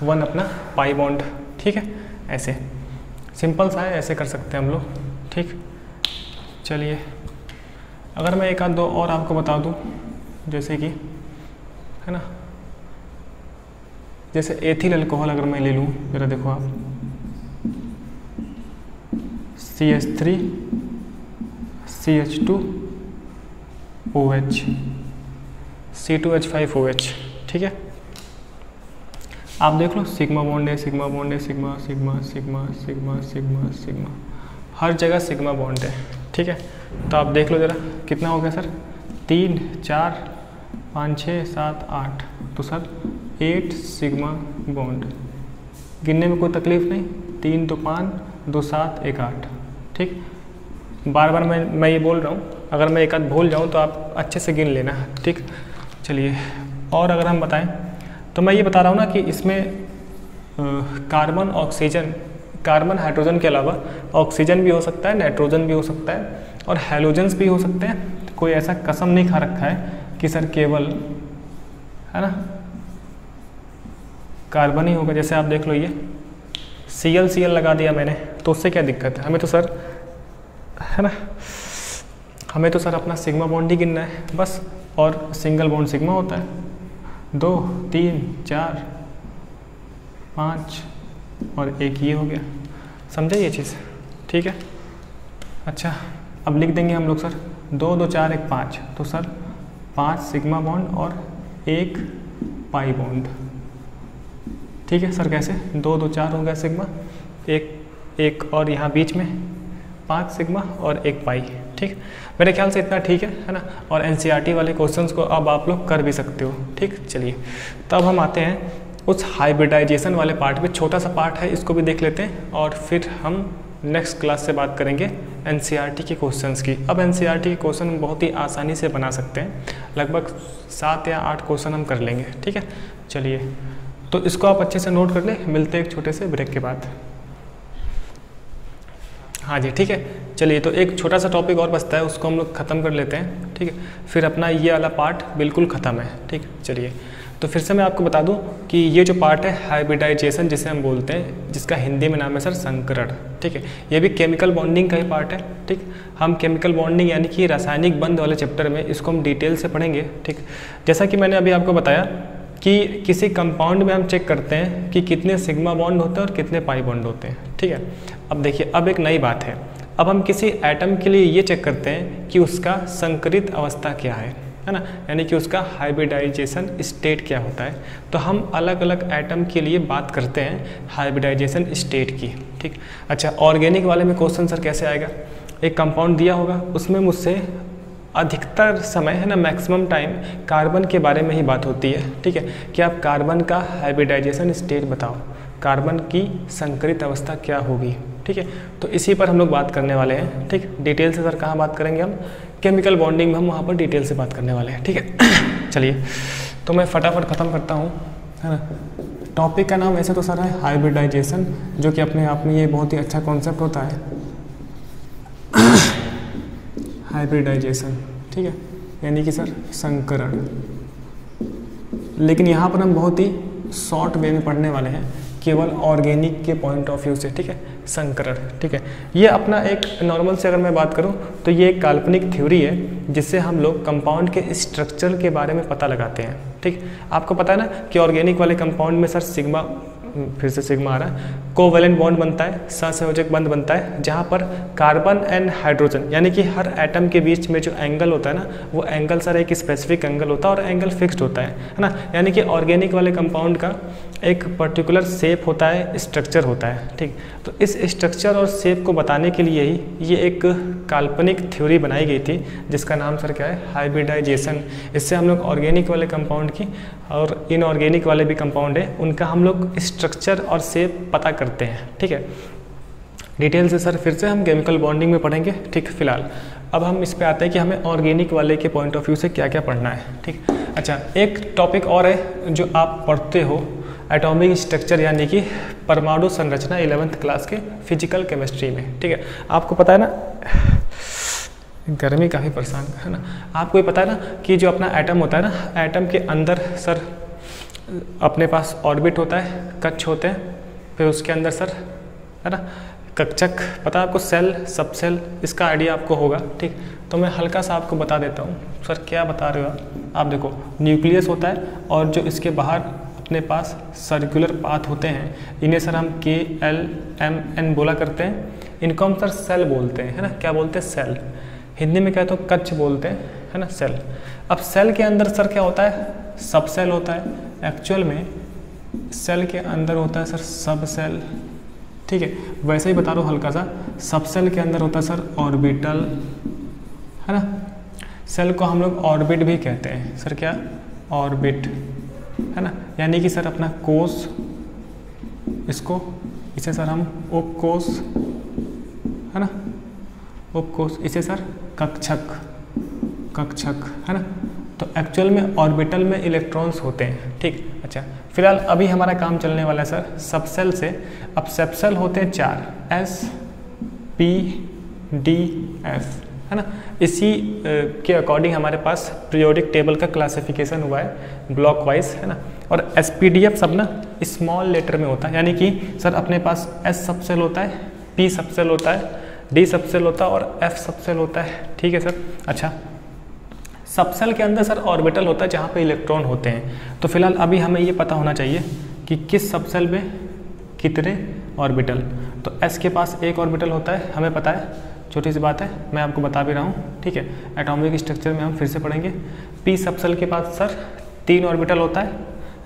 1 अपना पाई बॉन्ड, ठीक है। ऐसे सिंपल सा है, ऐसे कर सकते हैं हम लोग, ठीक। चलिए अगर मैं एक आध दो और आपको बता दूं, जैसे कि, है ना, जैसे एथिल अल्कोहल अगर मैं ले लूँ, जरा देखो आप, CH3 CH2 OH C2H5OH, ठीक है। आप देख लो सिग्मा बॉन्ड है, सिग्मा बॉन्ड है, sigma sigma sigma sigma sigma sigma, हर जगह सिग्मा बॉन्ड है, ठीक है। तो आप देख लो ज़रा कितना हो गया सर, 3 4 5 6 7 8, तो सर 8 सिग्मा बॉन्ड, गिनने में कोई तकलीफ नहीं, 3 2 5 2 7 1 8, ठीक। बार बार मैं ये बोल रहा हूँ, अगर मैं एक आध भूल जाऊँ तो आप अच्छे से गिन लेना, ठीक। चलिए और अगर हम बताएं तो मैं ये बता रहा हूँ ना कि इसमें कार्बन ऑक्सीजन, कार्बन हाइड्रोजन के अलावा ऑक्सीजन भी हो सकता है, नाइट्रोजन भी हो सकता है और हैलोजेंस भी हो सकते हैं। कोई ऐसा कसम नहीं खा रखा है कि सर केवल, है ना, कार्बन ही होगा। जैसे आप देख लो ये Cl लगा दिया मैंने, तो उससे क्या दिक्कत है, हमें तो सर, है ना, हमें तो सर अपना सिग्मा बॉन्ड ही गिनना है बस, और सिंगल बॉन्ड सिग्मा होता है, 2 3 4 5 और 1 ये हो गया, समझे ये चीज़, ठीक है। अच्छा अब लिख देंगे हम लोग सर 2 2 4 1 5, तो सर 5 सिग्मा बॉन्ड और 1 पाई बॉन्ड, ठीक है सर। कैसे 2 2 4 हो गया सिग्मा, एक और यहाँ बीच में 5 सिग्मा और 1 पाई, ठीक। मेरे ख्याल से इतना ठीक है ना। और NCERT वाले क्वेश्चंस को अब आप लोग कर भी सकते हो, ठीक। चलिए तब हम आते हैं उस हाइब्रिडाइजेशन वाले पार्ट पे, छोटा सा पार्ट है, इसको भी देख लेते हैं और फिर हम नेक्स्ट क्लास से बात करेंगे NCERT के क्वेश्चंस की। अब NCERT के क्वेश्चन हम बहुत ही आसानी से बना सकते हैं, लगभग 7 या 8 क्वेश्चन हम कर लेंगे, ठीक है। चलिए तो इसको आप अच्छे से नोट कर ले, मिलते हैं एक छोटे से ब्रेक के बाद। हाँ जी ठीक है। चलिए तो एक छोटा सा टॉपिक और बचता है, उसको हम लोग ख़त्म कर लेते हैं, ठीक है, फिर अपना ये वाला पार्ट बिल्कुल ख़त्म है, ठीक। चलिए तो फिर से मैं आपको बता दूं कि ये जो पार्ट है हाइब्रिडाइजेशन जिसे हम बोलते हैं, जिसका हिंदी में नाम है सर संकरण, ठीक है, ये भी केमिकल बॉन्डिंग का ही पार्ट है, ठीक। हम केमिकल बॉन्डिंग यानी कि रासायनिक बंध वाले चैप्टर में इसको हम डिटेल से पढ़ेंगे, ठीक। जैसा कि मैंने अभी आपको बताया कि किसी कंपाउंड में हम चेक करते हैं कि कितने सिग्मा बॉन्ड होते हैं और कितने पाई बॉन्ड होते हैं, ठीक है। अब देखिए अब एक नई बात है, अब हम किसी एटम के लिए ये चेक करते हैं कि उसका संकरित अवस्था क्या है ना, यानी कि उसका हाइब्रिडाइजेशन स्टेट क्या होता है। तो हम अलग अलग एटम के लिए बात करते हैं हाइब्रिडाइजेशन स्टेट की, ठीक। अच्छा ऑर्गेनिक वाले में क्वेश्चन सर कैसे आएगा, एक कंपाउंड दिया होगा, उसमें मुझसे अधिकतर समय, है ना, मैक्सिमम टाइम कार्बन के बारे में ही बात होती है, ठीक है, कि आप कार्बन का हाइब्रिडाइजेशन स्टेट बताओ, कार्बन की संकरित अवस्था क्या होगी, ठीक है। तो इसी पर हम लोग बात करने वाले हैं, ठीक। डिटेल से सर कहाँ बात करेंगे हम, केमिकल बॉन्डिंग में हम वहाँ पर डिटेल से बात करने वाले हैं, ठीक है। चलिए तो मैं फटाफट ख़त्म करता हूँ, है ना। टॉपिक का नाम वैसे तो सर है हाइब्रिडाइजेशन, जो कि अपने आप में ये बहुत ही अच्छा कॉन्सेप्ट होता है हाइब्रिडाइजेशन, ठीक है, यानी कि सर संकरण। लेकिन यहाँ पर हम बहुत ही शॉर्ट वे में पढ़ने वाले हैं, केवल ऑर्गेनिक के पॉइंट ऑफ व्यू से, ठीक है, संकरण, ठीक है। ये अपना एक नॉर्मल से अगर मैं बात करूँ तो ये एक काल्पनिक थ्योरी है जिससे हम लोग कंपाउंड के स्ट्रक्चर के बारे में पता लगाते हैं, ठीक। आपको पता है ना कि ऑर्गेनिक वाले कंपाउंड में सर सिग्मा फिर से सिग्मा आ रहा है। कोवैलेंट बॉन्ड बनता है, सहसंयोजक बंध बनता है, जहाँ पर कार्बन एंड हाइड्रोजन यानी कि हर एटम के बीच में जो एंगल होता है ना, वो एंगल सर एक स्पेसिफिक एंगल होता है और एंगल फिक्स्ड होता है ना। यानी कि ऑर्गेनिक वाले कंपाउंड का एक पर्टिकुलर शेप होता है, स्ट्रक्चर होता है, ठीक। तो इस स्ट्रक्चर और शेप को बताने के लिए ही ये एक काल्पनिक थ्योरी बनाई गई थी, जिसका नाम सर क्या है, हाइब्रिडाइजेशन। इससे हम लोग ऑर्गेनिक वाले कंपाउंड की और इनऑर्गेनिक वाले भी कंपाउंड है उनका हम लोग स्ट्रक्चर और शेप पता करते हैं, ठीक है। डिटेल से सर फिर से हम केमिकल बॉन्डिंग में पढ़ेंगे, ठीक। फिलहाल अब हम इस पे आते हैं कि हमें ऑर्गेनिक वाले के पॉइंट ऑफ व्यू से क्या क्या पढ़ना है, ठीक। अच्छा, एक टॉपिक और है जो आप पढ़ते हो, एटॉमिक स्ट्रक्चर यानी कि परमाणु संरचना 11th क्लास के फिजिकल केमिस्ट्री में, ठीक है। आपको पता है ना, गर्मी काफ़ी परेशान है ना, आपको ये पता है ना कि जो अपना एटम होता है ना, एटम के अंदर सर अपने पास ऑर्बिट होता है, कक्ष होते हैं, फिर उसके अंदर सर है ना कक्षक, पता है आपको, सेल, सब सेल, इसका आइडिया आपको होगा, ठीक। तो मैं हल्का सा आपको बता देता हूँ। सर क्या बता रहे हो आप देखो, न्यूक्लियस होता है और जो इसके बाहर अपने पास सर्कुलर पाथ होते हैं, इन्हें सर हम KLMN बोला करते हैं। इनको हम सर सेल बोलते हैं, है ना, क्या बोलते हैं, सेल। हिंदी में क्या तो कक्ष बोलते हैं, है ना, सेल। अब सेल के अंदर सर क्या होता है, सब सेल होता है। एक्चुअल में सेल के अंदर होता है सर सब सेल, ठीक है। वैसे ही बता रहा हूँ हल्का सा, सब सेल के अंदर होता है सर ऑर्बिटल, है ना। सेल को हम लोग ऑर्बिट भी कहते हैं सर, क्या, ऑर्बिट, है ना। यानी कि सर अपना कोष, इसे सर हम उपकोष, है ना, उपकोष, इसे सर कक्षक, है ना। तो एक्चुअल में ऑर्बिटल में इलेक्ट्रॉन्स होते हैं, ठीक। अच्छा, फिलहाल अभी हमारा काम चलने वाला है सर सबसेल से। अब सबसेल होते हैं 4, S, P, D, F, है ना। इसी के अकॉर्डिंग हमारे पास पीरियोडिक टेबल का क्लासिफिकेशन हुआ है ब्लॉक वाइज, है ना। और SPDF सब ना स्मॉल लेटर में होता है, यानी कि सर अपने पास S सबसेल होता है, P सबसेल होता है, D सबसेल होता है और F सबसेल होता है, ठीक है सर। अच्छा, सबसेल के अंदर सर ऑर्बिटल होता है जहाँ पे इलेक्ट्रॉन होते हैं। तो फिलहाल अभी हमें ये पता होना चाहिए कि किस सबसेल में कितने ऑर्बिटल। तो S के पास एक ऑर्बिटल होता है, हमें पता है, छोटी सी बात है, मैं आपको बता भी रहा हूँ, ठीक है। एटॉमिक स्ट्रक्चर में हम फिर से पढ़ेंगे। P सबसेल के पास सर 3 ऑर्बिटल होता है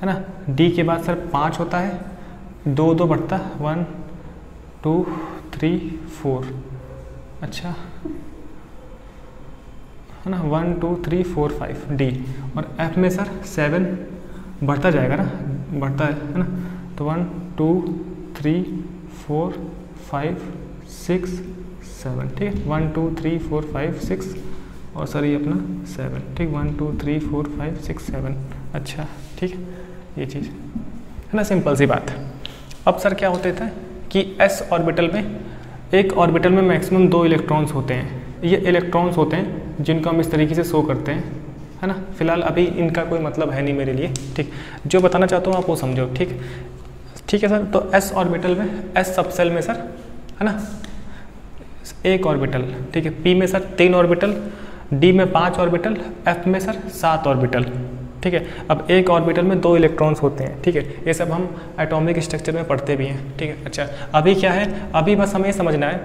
ना। D के बाद सर 5 होता है, 2 बढ़ता, 1 2 3 4, अच्छा, है ना, 1 2 3 4 5 D। और F में सर 7 बढ़ता जाएगा ना, बढ़ता है ना। तो 1 2 3 4 5 6 7, ठीक है। 1 2 3 4 5 6 और सर ये अपना 7, ठीक। 1 2 3 4 5 6 7, अच्छा, ठीक है, ये चीज़ है ना, सिंपल सी बात। अब सर क्या होते थे कि S ऑर्बिटल में, एक ऑर्बिटल में मैक्सिमम 2 इलेक्ट्रॉन्स होते हैं। ये इलेक्ट्रॉन्स होते हैं जिनको हम इस तरीके से शो करते हैं, है ना। फिलहाल अभी इनका कोई मतलब है नहीं मेरे लिए, ठीक। जो बताना चाहता हूँ आप वो समझो, ठीक, ठीक है सर। तो S ऑर्बिटल में, S सबसेल में सर, है ना, एक ऑर्बिटल, ठीक है। P में सर 3 ऑर्बिटल, D में 5 ऑर्बिटल, F में सर 7 ऑर्बिटल, ठीक है। अब एक ऑर्बिटल में 2 इलेक्ट्रॉन्स होते हैं, ठीक है। ये सब हम एटॉमिक स्ट्रक्चर में पढ़ते भी हैं, ठीक है। अच्छा, अभी क्या है, अभी बस हमें समझना है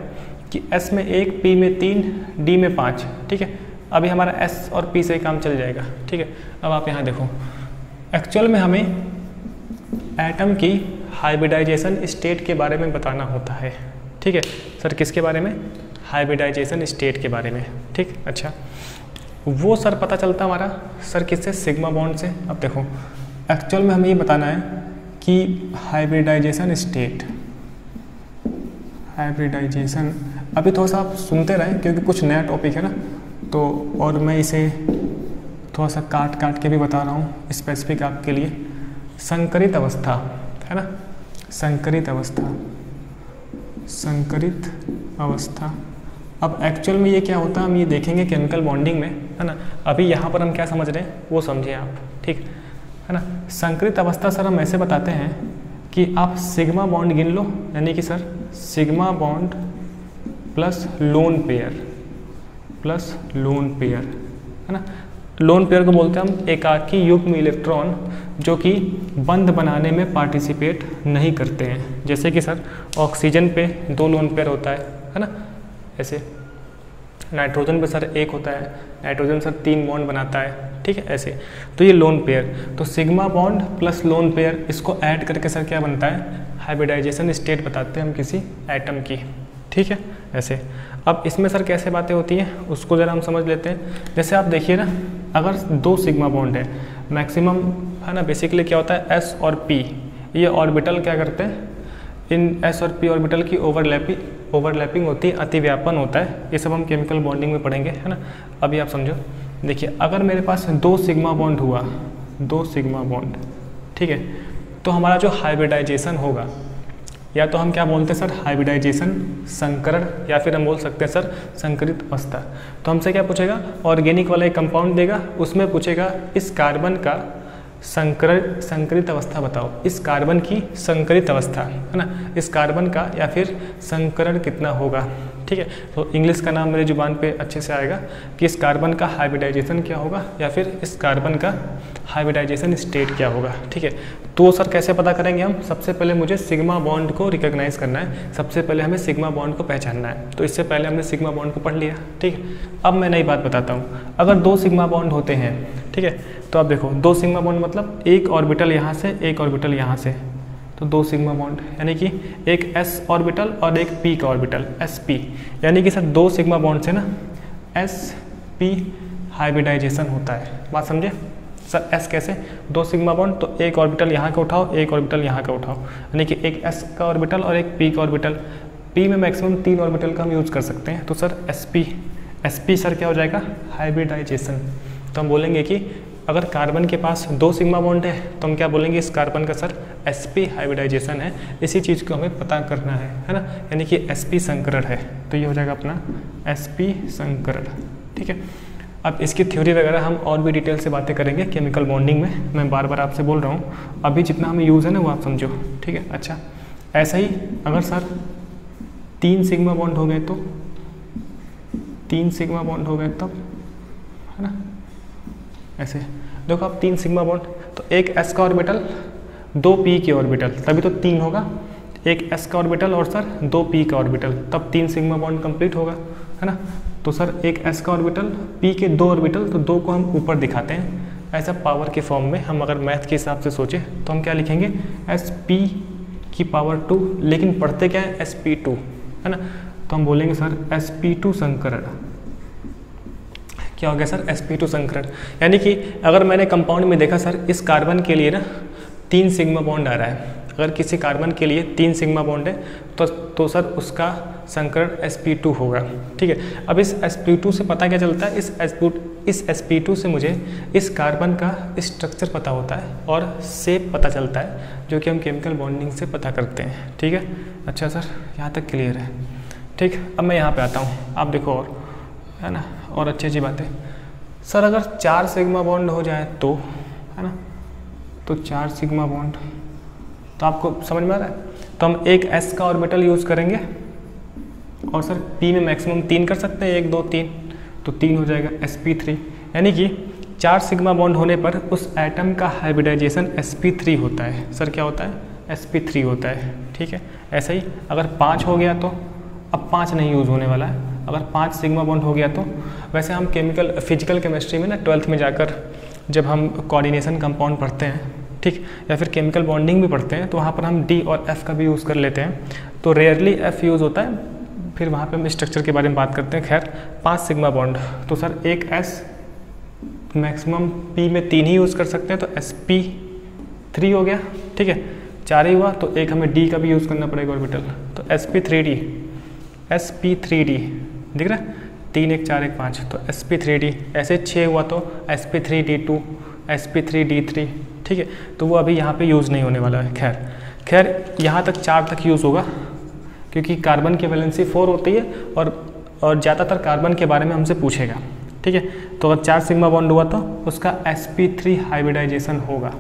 कि S में 1, P में 3, D में 5, ठीक है। अभी हमारा S और P से काम चल जाएगा, ठीक है। अब आप यहाँ देखो, एक्चुअल में हमें एटम की हाइब्रिडाइजेशन स्टेट के बारे में बताना होता है, ठीक है सर। किसके बारे में, हाइब्रिडाइजेशन स्टेट के बारे में, ठीक। अच्छा, वो सर पता चलता हमारा सर किससे, सिग्मा बॉन्ड से। अब देखो, एक्चुअल में हमें ये बताना है कि हाइब्रिडाइजेशन स्टेट, हाइब्रिडाइजेशन, अभी थोड़ा सा आप सुनते रहें क्योंकि कुछ नया टॉपिक है ना, तो और मैं इसे थोड़ा सा काट के भी बता रहा हूँ स्पेसिफिक आपके लिए। संकरित अवस्था, है ना, संकरित अवस्था, संकरित अवस्था। अब एक्चुअल में ये क्या होता है हम ये देखेंगे केमिकल बॉन्डिंग में, है ना। अभी यहाँ पर हम क्या समझ रहे हैं वो समझें आप, ठीक है ना। संकरित अवस्था सर हम ऐसे बताते हैं कि आप सिग्मा बॉन्ड गिन लो, यानी कि sir sigma bond plus lone pair, है ना। लोन पेयर को बोलते हैं हम एकाकी युग्म इलेक्ट्रॉन जो कि बंध बनाने में पार्टिसिपेट नहीं करते हैं। जैसे कि सर ऑक्सीजन पे 2 लोन पेयर होता है ना, ऐसे नाइट्रोजन पे सर 1 होता है, नाइट्रोजन सर 3 बॉन्ड बनाता है, ठीक है ऐसे। तो ये लोन पेयर, तो sigma bond plus lone pair इसको ऐड करके सर क्या बनता है, हाइब्रिडाइजेशन स्टेट बताते हैं हम किसी एटम की, ठीक है ऐसे। अब इसमें सर कैसे बातें होती हैं उसको ज़रा हम समझ लेते हैं। जैसे आप देखिए ना, अगर 2 सिग्मा बॉन्ड है मैक्सिमम है ना, बेसिकली क्या होता है एस और पी, ये ऑर्बिटल क्या करते हैं, इन एस और पी ऑर्बिटल की ओवरलैपिंग होती है, अतिव्यापन होता है, ये सब हम केमिकल बॉन्डिंग में पढ़ेंगे है ना। अभी आप समझो, देखिए अगर मेरे पास 2 सिग्मा बॉन्ड हुआ, 2 सिग्मा बॉन्ड, ठीक है, तो हमारा जो हाइब्रिडाइजेशन होगा, या तो हम क्या बोलते हैं सर हाइब्रिडाइजेशन संकरण, या फिर हम बोल सकते हैं सर संकरित अवस्था। तो हमसे क्या पूछेगा, ऑर्गेनिक वाला एक कंपाउंड देगा, उसमें पूछेगा इस कार्बन का संकरित अवस्था बताओ, इस कार्बन की संकरित अवस्था है ना, इस कार्बन का या फिर संकरण कितना होगा, ठीक है। तो इंग्लिश का नाम मेरे जुबान पे अच्छे से आएगा कि इस कार्बन का हाइब्रिडाइजेशन क्या होगा, या फिर इस कार्बन का हाइब्रिडाइजेशन स्टेट क्या होगा, ठीक है। तो सर कैसे पता करेंगे हम, सबसे पहले मुझे सिग्मा बॉन्ड को रिकॉग्नाइज करना है, सबसे पहले हमें सिग्मा बॉन्ड को पहचानना है। तो इससे पहले हमने सिग्मा बॉन्ड को पढ़ लिया, ठीक है। अब मैं नई बात बताता हूँ, अगर 2 सिग्मा बॉन्ड होते हैं, ठीक है, तो आप देखो 2 सिग्मा बॉन्ड मतलब एक ऑर्बिटल यहाँ से, एक ऑर्बिटल यहाँ से, तो 2 सिग्मा बॉन्ड यानी कि एक s ऑर्बिटल और एक p का ऑर्बिटल sp, यानी कि सर 2 सिग्मा बॉन्ड से ना sp हाइब्रिडाइजेशन होता है। बात समझे सर, s कैसे, 2 सिग्मा बॉन्ड तो एक ऑर्बिटल यहाँ का उठाओ, एक ऑर्बिटल यहाँ का उठाओ, यानी कि एक s का ऑर्बिटल और एक p का ऑर्बिटल, p में मैक्सिमम 3 ऑर्बिटल का हम यूज़ कर सकते हैं। तो सर sp सर क्या हो जाएगा, हाइब्रिडाइजेशन। तो हम बोलेंगे कि अगर कार्बन के पास 2 सिग्मा बॉन्ड है तो हम क्या बोलेंगे, इस कार्बन का सर sp हाइब्रिडाइजेशन है, इसी चीज़ को हमें पता करना है ना, यानी कि sp संकरण है। तो ये हो जाएगा अपना sp संकरण, ठीक है। अब इसकी थ्योरी वगैरह हम और भी डिटेल से बातें करेंगे केमिकल बॉन्डिंग में, मैं बार बार आपसे बोल रहा हूँ, अभी जितना हमें यूज़ है ना वो आप समझो, ठीक है। अच्छा ऐसा ही अगर सर 3 सिग्मा बॉन्ड हो गए, तो 3 सिग्मा बॉन्ड हो गए तब, है ना ऐसे देखो आप 3 सिग्मा बॉन्ड, तो एक s का ऑर्बिटल 2 p के ऑर्बिटल, तभी तो 3 होगा, एक s का ऑर्बिटल और सर 2 p का ऑर्बिटल, तब 3 सिग्मा बॉन्ड कंप्लीट होगा, है ना। तो सर एक s का ऑर्बिटल, p के 2 ऑर्बिटल, तो 2 को हम ऊपर दिखाते हैं ऐसा पावर के फॉर्म में। हम अगर मैथ के हिसाब से सोचें तो हम क्या लिखेंगे, sp की पावर 2, लेकिन पढ़ते क्या है sp2, है ना। तो हम बोलेंगे सर sp2 संकरण, क्या हो गया सर, sp2 संकरण। यानी कि अगर मैंने कंपाउंड में देखा सर इस कार्बन के लिए ना 3 सिग्मा बॉन्ड आ रहा है, अगर किसी कार्बन के लिए 3 सिग्मा बॉन्ड है तो सर उसका संकरण sp2 होगा, ठीक है। अब इस sp2 से पता क्या चलता है, इस sp2 से मुझे इस कार्बन का स्ट्रक्चर पता होता है और शेप पता चलता है, जो कि हम केमिकल बॉन्डिंग से पता करते हैं, ठीक है। अच्छा सर यहाँ तक क्लियर है, ठीक। अब मैं यहाँ पे आता हूँ, आप देखो और है ना, और अच्छी बात है सर, अगर 4 सिग्मा बॉन्ड हो जाए तो, है ना, तो 4 सिग्मा बॉन्ड, तो आपको समझ में आ रहा है। तो हम एक s का ऑर्बिटल यूज़ करेंगे और सर p में मैक्सिमम 3 कर सकते हैं, 1 2 3, तो 3 हो जाएगा sp3, यानी कि 4 सिग्मा बॉन्ड होने पर उस एटम का हाइब्रिडाइजेशन sp3 होता है। सर क्या होता है, sp3 होता है, ठीक है। ऐसा ही अगर 5 हो गया तो, अब 5 नहीं यूज़ होने वाला है, अगर 5 सिग्मा बॉन्ड हो गया तो, वैसे हम फिजिकल केमिस्ट्री में ना 12th में जाकर जब हम कोऑर्डिनेशन कंपाउंड पढ़ते हैं, ठीक, या फिर केमिकल बॉन्डिंग भी पढ़ते हैं, तो वहाँ पर हम D और F का भी यूज़ कर लेते हैं। तो रेयरली F यूज़ होता है, फिर वहाँ पे हम स्ट्रक्चर के बारे में बात करते हैं। खैर 5 सिग्मा बॉन्ड, तो सर एक S मैक्सिमम P में 3 ही यूज़ कर सकते हैं, तो sp3 हो गया, ठीक है। 4 ही हुआ तो एक हमें D का भी यूज़ करना पड़ेगा ऑर्बिटल, तो sp3d दिख रहा है, 3 1 4 1 5, तो sp3d। ऐसे 6 हुआ तो sp3d2, sp3d3, ठीक है। तो वो अभी यहाँ पे यूज़ नहीं होने वाला है। खैर यहाँ तक 4 तक यूज़ होगा, क्योंकि कार्बन की वैलेंसी 4 होती है और ज़्यादातर कार्बन के बारे में हमसे पूछेगा, ठीक है। तो अगर 4 सिग्मा बॉन्ड हुआ तो उसका sp3 हाइब्रिडाइजेशन होगा,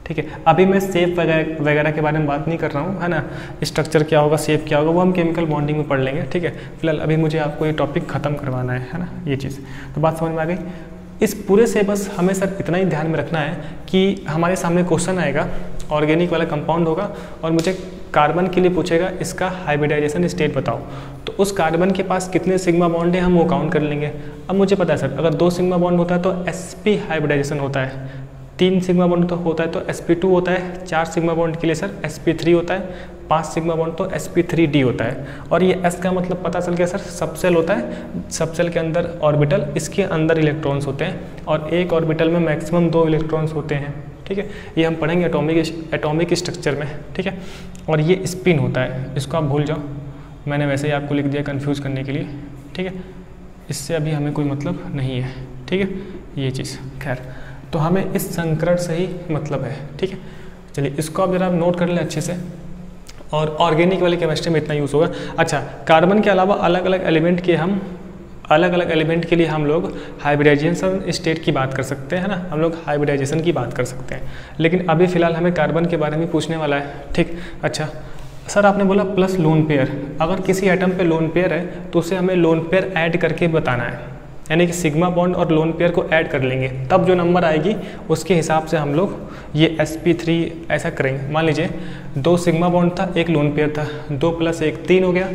ठीक है। अभी मैं शेप वगैरह के बारे में बात नहीं कर रहा हूँ, है ना, स्ट्रक्चर क्या होगा, शेप क्या होगा, वो हम केमिकल बॉन्डिंग में पढ़ लेंगे, ठीक है। फिलहाल अभी मुझे आपको ये टॉपिक ख़त्म करवाना है ना, ये चीज़। तो बात समझ में आ गई। इस पूरे से बस हमें सर इतना ही ध्यान में रखना है कि हमारे सामने क्वेश्चन आएगा, ऑर्गेनिक वाला कंपाउंड होगा और मुझे कार्बन के लिए पूछेगा इसका हाइब्रिडाइजेशन स्टेट बताओ, तो उस कार्बन के पास कितने सिग्मा बॉन्ड है हम वो काउंट कर लेंगे। अब मुझे पता है सर अगर 2 सिग्मा बॉन्ड होता है तो sp हाइब्रिडाइजेशन होता है, 3 सिग्मा बॉन्ड तो होता है तो sp2 होता है, 4 सिग्मा बॉन्ड के लिए सर sp3 होता है, 5 सिग्मा बॉन्ड तो sp3d होता है। और ये s का मतलब पता चल गया सर, सबसेल होता है, सबसेल के अंदर ऑर्बिटल, इसके अंदर इलेक्ट्रॉन्स होते हैं और एक ऑर्बिटल में मैक्सिमम 2 इलेक्ट्रॉन्स होते हैं। ठीक है, ये हम पढ़ेंगे एटॉमिक स्ट्रक्चर में। ठीक है, और ये स्पिन होता है, इसको आप भूल जाओ, मैंने वैसे ही आपको लिख दिया कंफ्यूज करने के लिए। ठीक है, इससे अभी हमें कोई मतलब नहीं है। ठीक है, ये चीज़ खैर तो हमें इस संकरण से ही मतलब है। ठीक है, चलिए इसको आप जरा नोट कर लें अच्छे से। और ऑर्गेनिक वाले केमिस्ट्री में इतना यूज़ होगा। अच्छा, कार्बन के अलावा अलग अलग एलिमेंट के लिए हम लोग हाइब्रिडाइजेशन स्टेट की बात कर सकते हैं, है ना, हम लोग हाइब्रिडाइजेशन की बात कर सकते हैं, लेकिन अभी फ़िलहाल हमें कार्बन के बारे में पूछने वाला है। ठीक, अच्छा सर आपने बोला प्लस लोन पेयर, अगर किसी एटम पे लोन पेयर है तो उसे हमें लोन पेयर ऐड करके बताना है, यानी कि सिग्मा बॉन्ड और लोन पेयर को ऐड कर लेंगे, तब जो नंबर आएगी उसके हिसाब से हम लोग ये sp3 ऐसा करेंगे। मान लीजिए 2 सिग्मा बॉन्ड था, 1 लोन पेयर था, 2 + 1 3 हो गया।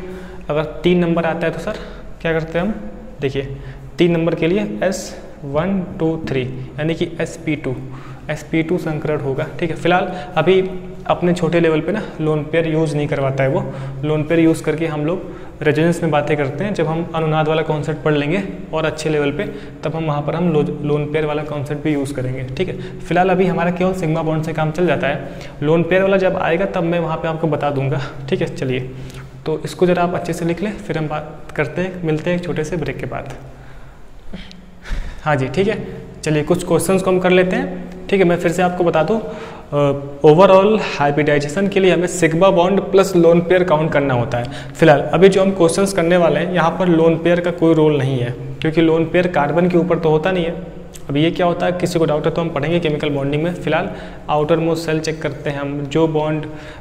अगर 3 नंबर आता है तो सर क्या करते हैं हम, देखिए 3 नंबर के लिए S1 2 3 यानी कि sp2 संकरण होगा। ठीक है, फिलहाल अभी अपने छोटे लेवल पे ना लोन पेयर यूज़ नहीं करवाता है वो, लोन पेयर यूज़ करके हम लोग रेजोनेंस में बातें करते हैं। जब हम अनुनाद वाला कॉन्सेप्ट पढ़ लेंगे और अच्छे लेवल पे, तब हम वहाँ पर हम लोन पेयर वाला कॉन्सेप्ट भी यूज़ करेंगे। ठीक है, फिलहाल अभी हमारा केवल सिग्मा बॉन्ड से काम चल जाता है, लोन पेयर वाला जब आएगा तब मैं वहाँ पर आपको बता दूंगा। ठीक है, चलिए तो इसको जरा आप अच्छे से लिख लें, फिर हम बात करते हैं, मिलते हैं एक छोटे से ब्रेक के बाद। हाँ जी, ठीक है, चलिए कुछ क्वेश्चंस को हम कर लेते हैं। ठीक है, मैं फिर से आपको बता दूं, ओवरऑल हाइब्रिडाइजेशन के लिए हमें sigma bond plus lone pair count करना होता है। फिलहाल अभी जो हम क्वेश्चंस करने वाले हैं यहाँ पर लोन पेयर का कोई रोल नहीं है, क्योंकि लोन पेयर कार्बन के ऊपर तो होता नहीं है। अब ये क्या होता है, किसी को डाउट है तो हम पढ़ेंगे केमिकल बॉन्डिंग में। फिलहाल आउटर मोस्ट सेल चेक करते हैं हम,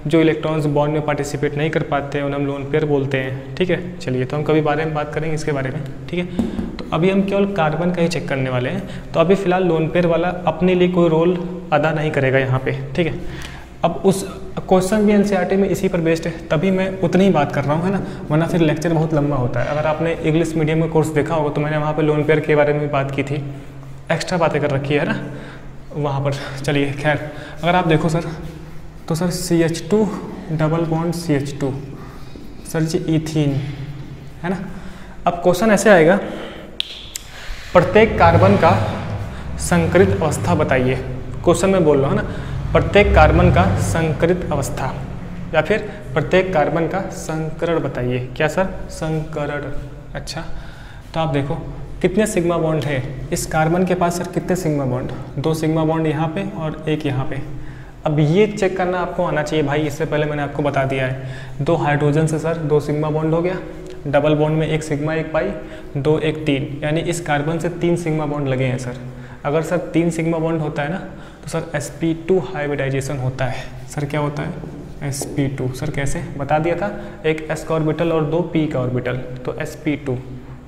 जो इलेक्ट्रॉन्स बॉन्ड में पार्टिसिपेट नहीं कर पाते हैं उन्हें हम लोन पेयर बोलते हैं। ठीक है, चलिए तो हम कभी बारे में बात करेंगे इसके बारे में। ठीक है, तो अभी हम केवल कार्बन का ही चेक करने वाले हैं, तो अभी फिलहाल लोन पेयर वाला अपने लिए कोई रोल अदा नहीं करेगा यहाँ पे। ठीक है, अब उस क्वेश्चन भी एनसीईआरटी में इसी पर बेस्ड है, तभी मैं उतनी ही बात कर रहा हूँ, है ना, वरना फिर लेक्चर बहुत लंबा होता है। अगर आपने इंग्लिश मीडियम में कोर्स देखा होगा तो मैंने वहाँ पे लोन पेयर के बारे में भी बात की थी, एक्स्ट्रा बातें कर रखी है ना वहाँ पर। चलिए खैर, अगर आप देखो सर तो sir CH2 double bond CH2 sir ji ethene, है ना। अब क्वेश्चन ऐसे आएगा, प्रत्येक कार्बन का संकरित अवस्था बताइए। क्वेश्चन में बोल रहा हूँ ना, प्रत्येक कार्बन का संकरित अवस्था या फिर प्रत्येक कार्बन का संकरण बताइए। क्या सर, संकरण। अच्छा, तो आप देखो कितने सिग्मा बॉन्ड है इस कार्बन के पास सर, कितने सिग्मा बॉन्ड, 2 सिग्मा बॉन्ड यहाँ पे और 1 यहाँ पे। अब ये चेक करना आपको आना चाहिए भाई, इससे पहले मैंने आपको बता दिया है। 2 हाइड्रोजन से सर 2 सिग्मा बॉन्ड हो गया, डबल बॉन्ड में 1 सिग्मा 1 पाई, 2 1 3, यानी इस कार्बन से 3 सिग्मा बॉन्ड लगे हैं सर। अगर सर 3 सिग्मा बॉन्ड होता है ना तो सर sp2 हाइब्रिडाइजेशन होता है। सर क्या होता है, sp2। सर कैसे बता दिया था, 1 s का ऑर्बिटल और 2 p का ऑर्बिटल, तो sp2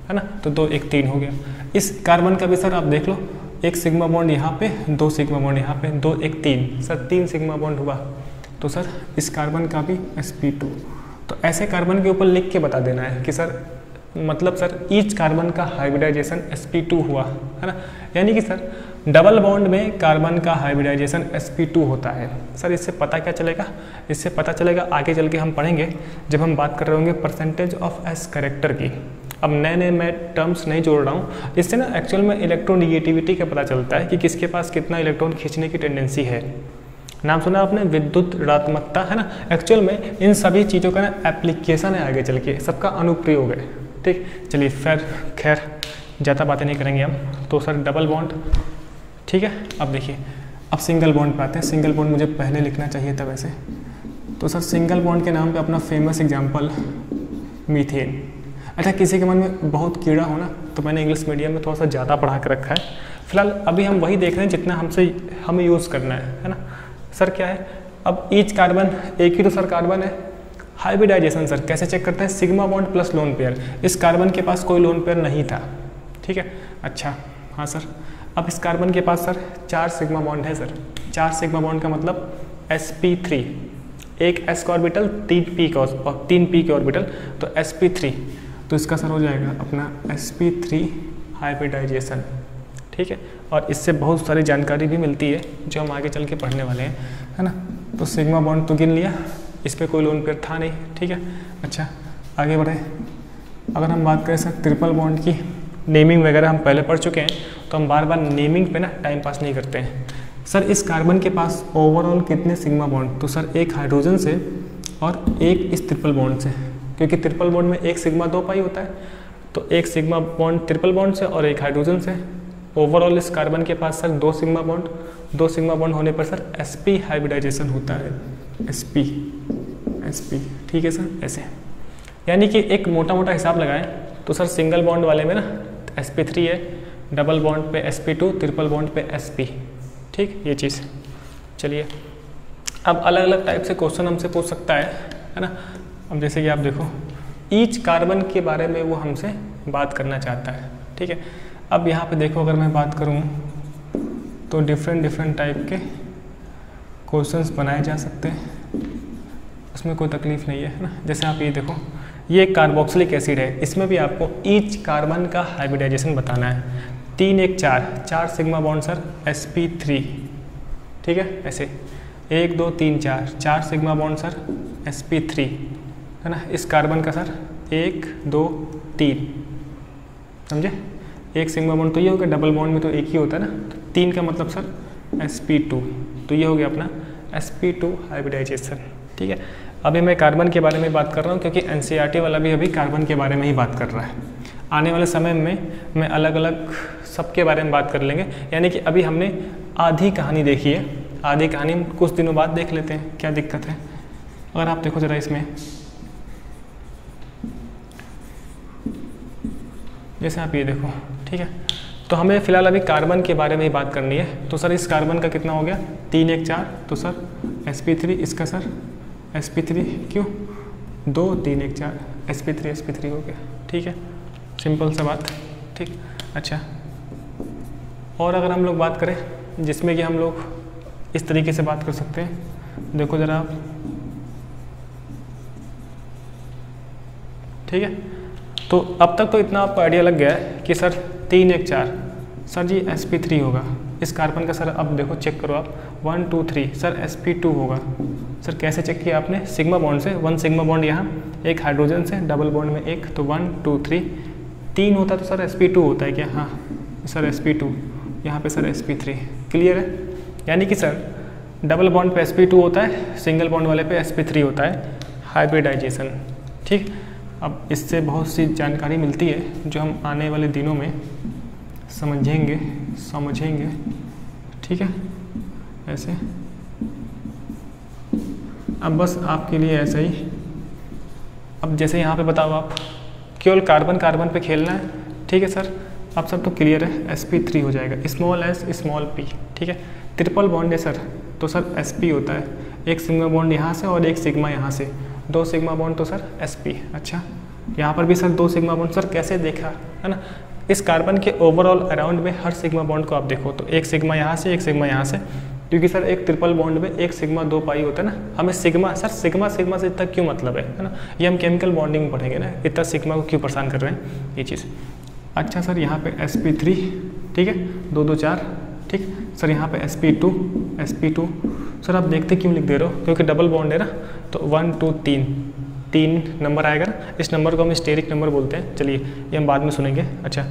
है ना, तो 2 1 3 हो गया। इस कार्बन का भी सर आप देख लो, 1 सिग्मा बॉन्ड यहाँ पे, 2 सिग्मा बॉन्ड यहाँ पे, 2 1 3, सर 3 सिग्मा बॉन्ड हुआ, तो सर इस कार्बन का भी sp2। तो ऐसे कार्बन के ऊपर लिख के बता देना है कि सर मतलब सर ईच कार्बन का हाइब्रिडाइजेशन sp2 हुआ, है ना, यानी कि सर डबल बॉन्ड में कार्बन का हाइब्रिडाइजेशन sp2 होता है। सर इससे पता क्या चलेगा, इससे पता चलेगा आगे चल के हम पढ़ेंगे जब हम बात कर रहे होंगे परसेंटेज ऑफ s कैरेक्टर की। अब नए मैं टर्म्स नहीं जोड़ रहा हूँ, इससे ना एक्चुअल में इलेक्ट्रोनिगेटिविटी का पता चलता है कि किसके पास कितना इलेक्ट्रॉन खींचने की टेंडेंसी है। नाम सुना आपने, विद्युत ऋणात्मकता, है ना। एक्चुअल में इन सभी चीज़ों का ना एप्लीकेशन है आगे चल के, सबका अनुप्रयोग है। ठीक, चलिए फिर खैर ज़्यादा बातें नहीं करेंगे हम। तो सर डबल बॉन्ड, ठीक है। अब देखिए, अब सिंगल बॉन्ड पे आते हैं। सिंगल बॉन्ड मुझे पहले लिखना चाहिए था वैसे, तो सर सिंगल बॉन्ड के नाम पे अपना फेमस एग्जांपल मीथेन। अच्छा, किसी के मन में बहुत कीड़ा हो ना, तो मैंने इंग्लिश मीडियम में थोड़ा सा ज़्यादा पढ़ा के रखा है। फिलहाल अभी हम वही देख रहे हैं जितना हमें यूज़ करना है ना। सर क्या है, अब ईच कार्बन, एक ही तो सर कार्बन है। हाइब्रिडाइजेशन सर कैसे चेक करते हैं, sigma bond plus lone pair. इस कार्बन के पास कोई लोन पेयर नहीं था, ठीक है। अच्छा हाँ सर, अब इस कार्बन के पास सर 4 सिग्मा बॉन्ड है सर। 4 सिग्मा बॉन्ड का मतलब sp3, एक s का ऑर्बिटल 3 p का और 3 p के ऑर्बिटल, तो sp3, तो इसका सर हो जाएगा अपना sp3 हाइब्रिडाइजेशन। ठीक है, और इससे बहुत सारी जानकारी भी मिलती है जो हम आगे चल के पढ़ने वाले हैं, है ना। तो सिग्मा बॉन्ड तो गिन लिया, इस पर कोई लोन पेयर था नहीं। ठीक है, अच्छा आगे बढ़े। अगर हम बात करें सर ट्रिपल बॉन्ड की, नेमिंग वगैरह हम पहले पढ़ चुके हैं, तो हम बार बार नेमिंग पे ना टाइम पास नहीं करते हैं। सर इस कार्बन के पास ओवरऑल कितने सिग्मा बॉन्ड, तो सर एक हाइड्रोजन से और एक इस ट्रिपल बॉन्ड से, क्योंकि ट्रिपल बॉन्ड में एक सिग्मा 2 पाई होता है, तो एक सिग्मा बॉन्ड ट्रिपल बॉन्ड से और एक हाइड्रोजन से। ओवरऑल इस कार्बन के पास sir 2 sigma bond, 2 sigma bond होने पर सर sp हाइब्रिडाइजेशन होता है, sp। ठीक है सर, ऐसे यानी कि एक मोटा मोटा हिसाब लगाएं तो सर सिंगल बॉन्ड वाले में ना sp3 है, डबल बॉन्ड पे sp2, ट्रिपल बॉन्ड पे sp। ठीक, ये चीज़। चलिए अब अलग अलग टाइप से क्वेश्चन हमसे पूछ सकता है ना। अब जैसे कि आप देखो, ईच कार्बन के बारे में वो हमसे बात करना चाहता है। ठीक है, अब यहाँ पे देखो, अगर मैं बात करूँ तो डिफरेंट टाइप के क्वेश्चंस बनाए जा सकते हैं, उसमें कोई तकलीफ नहीं है ना। जैसे आप ये देखो, ये कार्बोक्सिलिक एसिड है, इसमें भी आपको ईच कार्बन का हाइब्रिडाइजेशन बताना है। 3 1 4 सिग्मा बॉन्ड सर sp3। ठीक है, ऐसे 1 2 3 4 सिग्मा बॉन्ड सर sp3, है ना। इस कार्बन का सर 1 2 3, समझे। एक सिग्मा बॉन्ड तो ये हो गया, डबल बॉन्ड में तो एक ही होता है ना, तो 3 का मतलब सर sp2, तो ये हो गया अपना sp2 हाइब्रिडाइजेशन। ठीक है, अभी मैं कार्बन के बारे में बात कर रहा हूँ क्योंकि NCERT वाला भी अभी कार्बन के बारे में ही बात कर रहा है। आने वाले समय में मैं अलग अलग सबके बारे में बात कर लेंगे, यानी कि अभी हमने आधी कहानी देखी है, आधी कहानी कुछ दिनों बाद देख लेते हैं, क्या दिक्कत है। अगर आप देखो ज़रा इसमें, जैसे आप ये देखो, ठीक है, तो हमें फ़िलहाल अभी कार्बन के बारे में ही बात करनी है। तो सर इस कार्बन का कितना हो गया, 3 1 4, तो सर sp3, इसका सर sp3 क्यों 2 3 1 4 sp3 हो गया। ठीक है, सिंपल सा बात। ठीक, अच्छा और अगर हम लोग बात करें जिसमें कि हम लोग इस तरीके से बात कर सकते हैं, देखो ज़रा आप, ठीक है। तो अब तक तो इतना आपको आइडिया लग गया है कि सर 3 1 4 सर जी sp3 होगा। इस कार्बन का सर अब देखो चेक करो आप, 1 2 3 सर sp2 होगा। सर कैसे चेक किया आपने, सिग्मा बॉन्ड से, 1 सिग्मा बॉन्ड यहाँ, एक हाइड्रोजन से, डबल बॉन्ड में एक, तो 1 2 3, 3 होता तो सर sp2 होता है क्या, हाँ सर sp2, यहाँ पे सर sp3। क्लियर है, यानी कि सर डबल बॉन्ड पे sp2 होता है, सिंगल बॉन्ड वाले पे sp3 होता है, हाइब्रिडाइजेशन। ठीक, अब इससे बहुत सी जानकारी मिलती है जो हम आने वाले दिनों में समझेंगे। ठीक है, ऐसे। अब बस आपके लिए ऐसा ही, अब जैसे यहाँ पे बताओ आप, केवल कार्बन पे खेलना है। ठीक है सर, अब सब तो क्लियर है, sp3 हो जाएगा, स्मॉल s स्मॉल p। ठीक है, ट्रिपल बॉन्ड है सर, तो सर sp होता है, एक सिग्मा बॉन्ड यहाँ से और एक सिग्मा यहाँ से, 2 सिग्मा बॉन्ड तो सर sp। अच्छा, यहाँ पर भी सर 2 सिग्मा बॉन्ड, सर कैसे देखा, है ना। इस कार्बन के ओवरऑल अराउंड में हर सिग्मा बॉन्ड को आप देखो तो एक सिग्मा यहाँ से, एक सिग्मा यहाँ से, क्योंकि सर एक ट्रिपल बॉन्ड में एक सिग्मा 2 पाई होता है ना। हमें सिग्मा से इतना क्यों मतलब है ना, ये हम केमिकल बॉन्डिंग में पढ़ेंगे ना, इतना सिग्मा को क्यों परेशान कर रहे हैं, ये चीज़। अच्छा सर यहाँ पे sp3, ठीक है, 2 2 4, ठीक सर, यहाँ पे sp2 सर आप देखते क्यों लिख दे रहे हो, क्योंकि डबल बॉन्ड है ना, तो 1 2 3 नंबर आएगा ना, इस नंबर को हम स्टेरिक नंबर बोलते हैं। चलिए ये हम बाद में सुनेंगे। अच्छा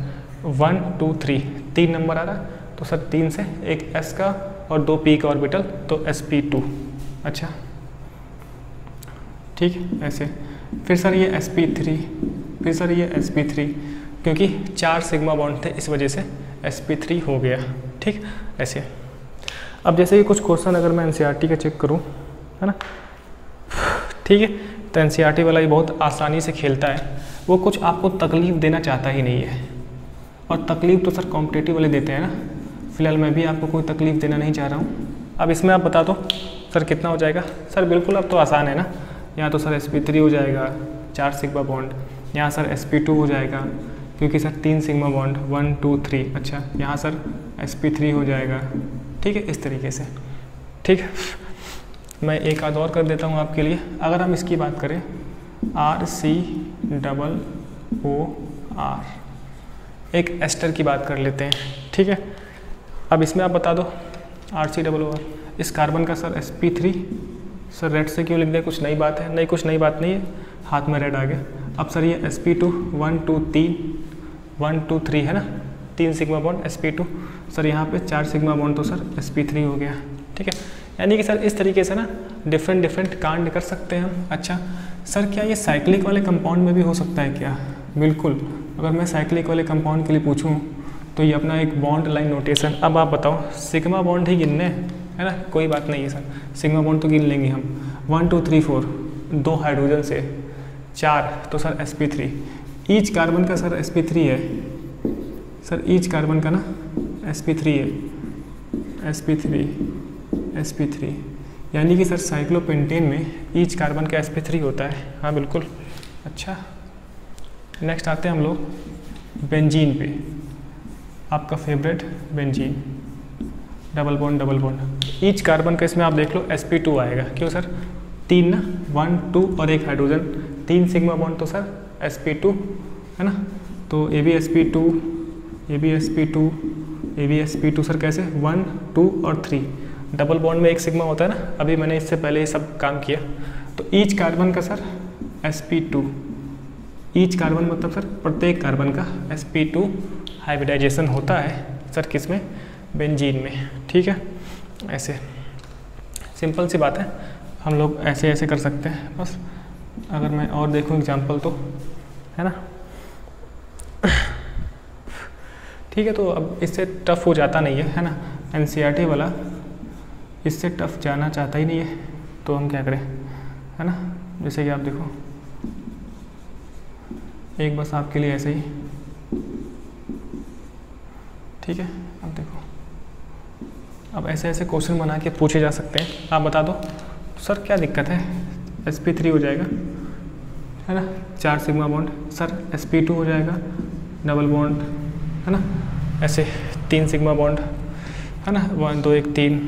1 2 3 नंबर आ रहा, तो सर 3 से एक s का और 2 p का ऑर्बिटल, तो sp2। अच्छा ठीक, ऐसे। फिर सर ये sp3, फिर सर ये sp3, क्योंकि 4 सिग्मा बॉन्ड थे इस वजह से sp3 हो गया। ठीक, ऐसे। अब जैसे कि कुछ क्वेश्चन अगर मैं NCERT का चेक करूं, है ना, ठीक है, तो NCERT वाला ही बहुत आसानी से खेलता है, वो कुछ आपको तकलीफ देना चाहता ही नहीं है, और तकलीफ तो सर कॉम्पिटिटिव वाले देते हैं ना। फिलहाल मैं भी आपको कोई तकलीफ देना नहीं चाह रहा हूँ। अब इसमें आप बता दो सर कितना हो जाएगा। सर बिल्कुल अब तो आसान है ना, यहाँ तो सर sp3 हो जाएगा, 4 सिग्मा बॉन्ड, यहाँ सर sp2 हो जाएगा, क्योंकि सर 3 सिग्मा बॉन्ड 1 2 3। अच्छा यहाँ सर sp3 हो जाएगा, ठीक है, इस तरीके से। ठीक है, मैं एक आध और कर देता हूँ आपके लिए। अगर हम इसकी बात करें RCOOR, एक एस्टर की बात कर लेते हैं, ठीक है। अब इसमें आप बता दो RCOOR, इस कार्बन का सर sp3, सर रेड से क्यों लिख दें, कुछ नई बात है? नहीं, कुछ नई बात नहीं है, हाथ में रेड आ गया। अब सर ये sp2 1 2 3 1 2 3 है ना, 3 सिग्मा बॉन्ड sp2, सर यहाँ पे 4 सिग्मा बॉन्ड तो सर sp3 हो गया, ठीक है। यानी कि सर इस तरीके से ना डिफरेंट कांड कर सकते हैं हम। अच्छा सर क्या ये साइक्लिक वाले कंपाउंड में भी हो सकता है क्या? बिल्कुल। अगर मैं साइक्लिक वाले कंपाउंड के लिए पूछूं तो ये अपना एक बॉन्ड लाइन नोटेशन। अब आप बताओ, सिग्मा बॉन्ड ही गिनने है ना, कोई बात नहीं है सर, सिग्मा बॉन्ड तो गिन लेंगे हम। 1 2 3 4, 2 हाइड्रोजन से 4 तो सर sp3, ईच कार्बन का सर sp3 है, सर ईच कार्बन का ना sp3 है, sp3, यानी कि सर साइक्लोपेंटेन में ईच कार्बन का sp3 होता है। हाँ बिल्कुल। अच्छा नेक्स्ट आते हैं हम लोग बेंजीन पे, आपका favourite benzene, double bond. Each carbon का इसमें आप देख लो sp2 आएगा, क्यों सर? 3 ना, 1 2 और एक हाइड्रोजन, 3 सिग्मा बॉन्ड तो सर sp2 है ना, तो ये भी sp2, ये भी sp2, ये भी sp2 सर कैसे? 1 2 और 3, डबल बॉन्ड में एक सिग्मा होता है ना, अभी मैंने इससे पहले ये सब काम किया। तो ईच कार्बन का सर sp2, ईच कार्बन मतलब सर प्रत्येक कार्बन का sp2 हाइब्रिडाइजेशन होता है सर किसमें? बेंजीन में, ठीक है। ऐसे सिंपल सी बात है, हम लोग ऐसे ऐसे कर सकते हैं बस। अगर मैं और देखूं एग्जांपल तो, है ना, ठीक है। तो अब इससे टफ हो जाता नहीं है ना, NCERT वाला इससे टफ जाना चाहता ही नहीं है, तो हम क्या करें, है ना। जैसे कि आप देखो, एक बस आपके लिए ऐसे ही, ठीक है। अब देखो, अब ऐसे ऐसे क्वेश्चन बना के पूछे जा सकते हैं। आप बता दो सर क्या दिक्कत है, sp3 हो जाएगा, है ना, 4 सिग्मा बॉन्ड, सर sp2 हो जाएगा, डबल बॉन्ड, है ना, ऐसे 3 सिग्मा बॉन्ड, है ना, 1 2 1 3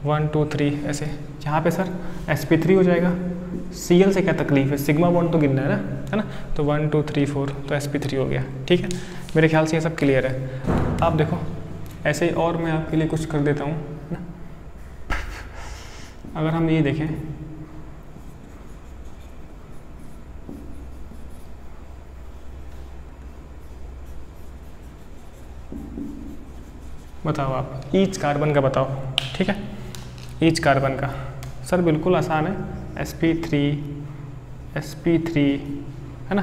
1 2 3 ऐसे। यहाँ पे सर sp3 हो जाएगा, Cl से क्या तकलीफ है, सिग्मा बॉन्ड तो गिनना है ना, तो 1 2 3 4 तो sp3 हो गया, ठीक है। मेरे ख्याल से ये सब क्लियर है। आप देखो ऐसे ही और मैं आपके लिए कुछ कर देता हूँ ना। अगर हम ये देखें, बताओ आप ईच कार्बन का बताओ, ठीक है। ईच कार्बन का सर बिल्कुल आसान है, sp3 है ना,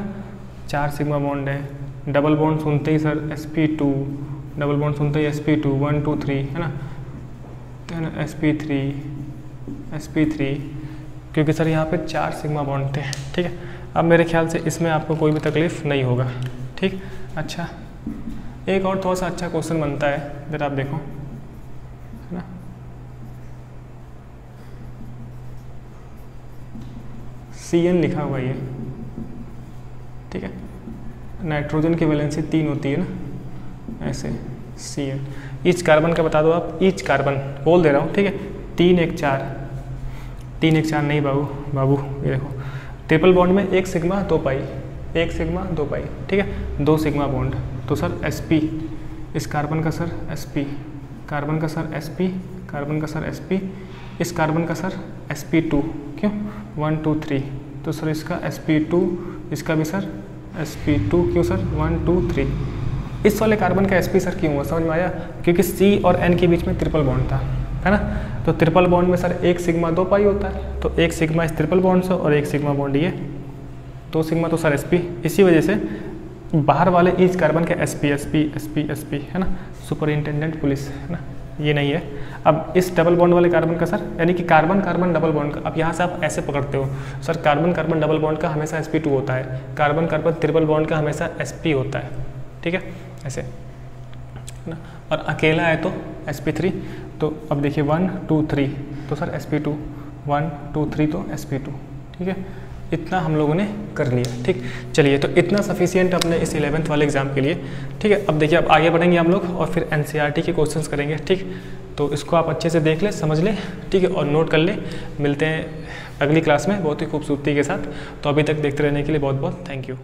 4 सिग्मा बॉन्ड है, डबल बॉन्ड सुनते ही सर sp2, डबल बॉन्ड सुनते ही sp2 1 2 3 है ना, sp3, क्योंकि सर यहाँ पे 4 सिग्मा बॉन्ड थे, ठीक है। अब मेरे ख्याल से इसमें आपको कोई भी तकलीफ नहीं होगा, ठीक। अच्छा एक और थोड़ा सा अच्छा क्वेश्चन बनता है, जरा आप देखो, है ना, Cn लिखा हुआ ये, ठीक है। नाइट्रोजन की वैलेंसी 3 होती है ना, ऐसे Cn। ईच कार्बन का बता दो आप, ईच कार्बन बोल दे रहा हूँ, ठीक है। 3 1 4 नहीं बाबू, ये देखो, ट्रिपल बॉन्ड में 1 सिग्मा 2 पाई, 1 सिग्मा 2 पाई, ठीक है, 2 सिग्मा बॉन्ड, तो सर sp, इस कार्बन का सर sp, कार्बन का सर sp, कार्बन का सर sp, इस कार्बन का सर sp2, क्यों 1 2 3, तो सर इसका sp2, इसका भी सर sp2, क्यों सर 1 2 3। इस वाले कार्बन का sp सर क्यों हुआ, समझ में आया? क्योंकि C और N के बीच में ट्रिपल बॉन्ड था, है ना, तो ट्रिपल बॉन्ड में सर 1 सिग्मा 2 पाई होता है, तो 1 सिग्मा इस ट्रिपल बॉन्ड से और 1 सिग्मा बॉन्ड ये 2 सिग्मा, तो सर sp। इसी वजह से बाहर वाले ईच कार्बन के sp है ना, सुपरिंटेंडेंट पुलिस, है ना, ये नहीं है। अब इस डबल बॉन्ड वाले कार्बन का सर, यानी कि कार्बन कार्बन डबल बॉन्ड का, अब यहाँ से आप ऐसे पकड़ते हो sir, carbon carbon double bond का हमेशा sp2 होता है, कार्बन कार्बन ट्रिपल बॉन्ड का हमेशा sp होता है, ठीक है, ऐसे ना। और अकेला है तो sp3, तो अब देखिए 1 2 3 तो सर sp2, 1 2 3 तो sp2, ठीक है। इतना हम लोगों ने कर लिया। ठीक, चलिए तो इतना सफिशियंट अपने इस 11th वाले एग्ज़ाम के लिए। ठीक है, अब देखिए अब आगे बढ़ेंगे हम लोग और फिर NCERT के क्वेश्चंस करेंगे। ठीक, तो इसको आप अच्छे से देख लें, समझ लें, ठीक है, और नोट कर लें। मिलते हैं अगली क्लास में बहुत ही खूबसूरती के साथ। तो अभी तक देखते रहने के लिए बहुत बहुत थैंक यू।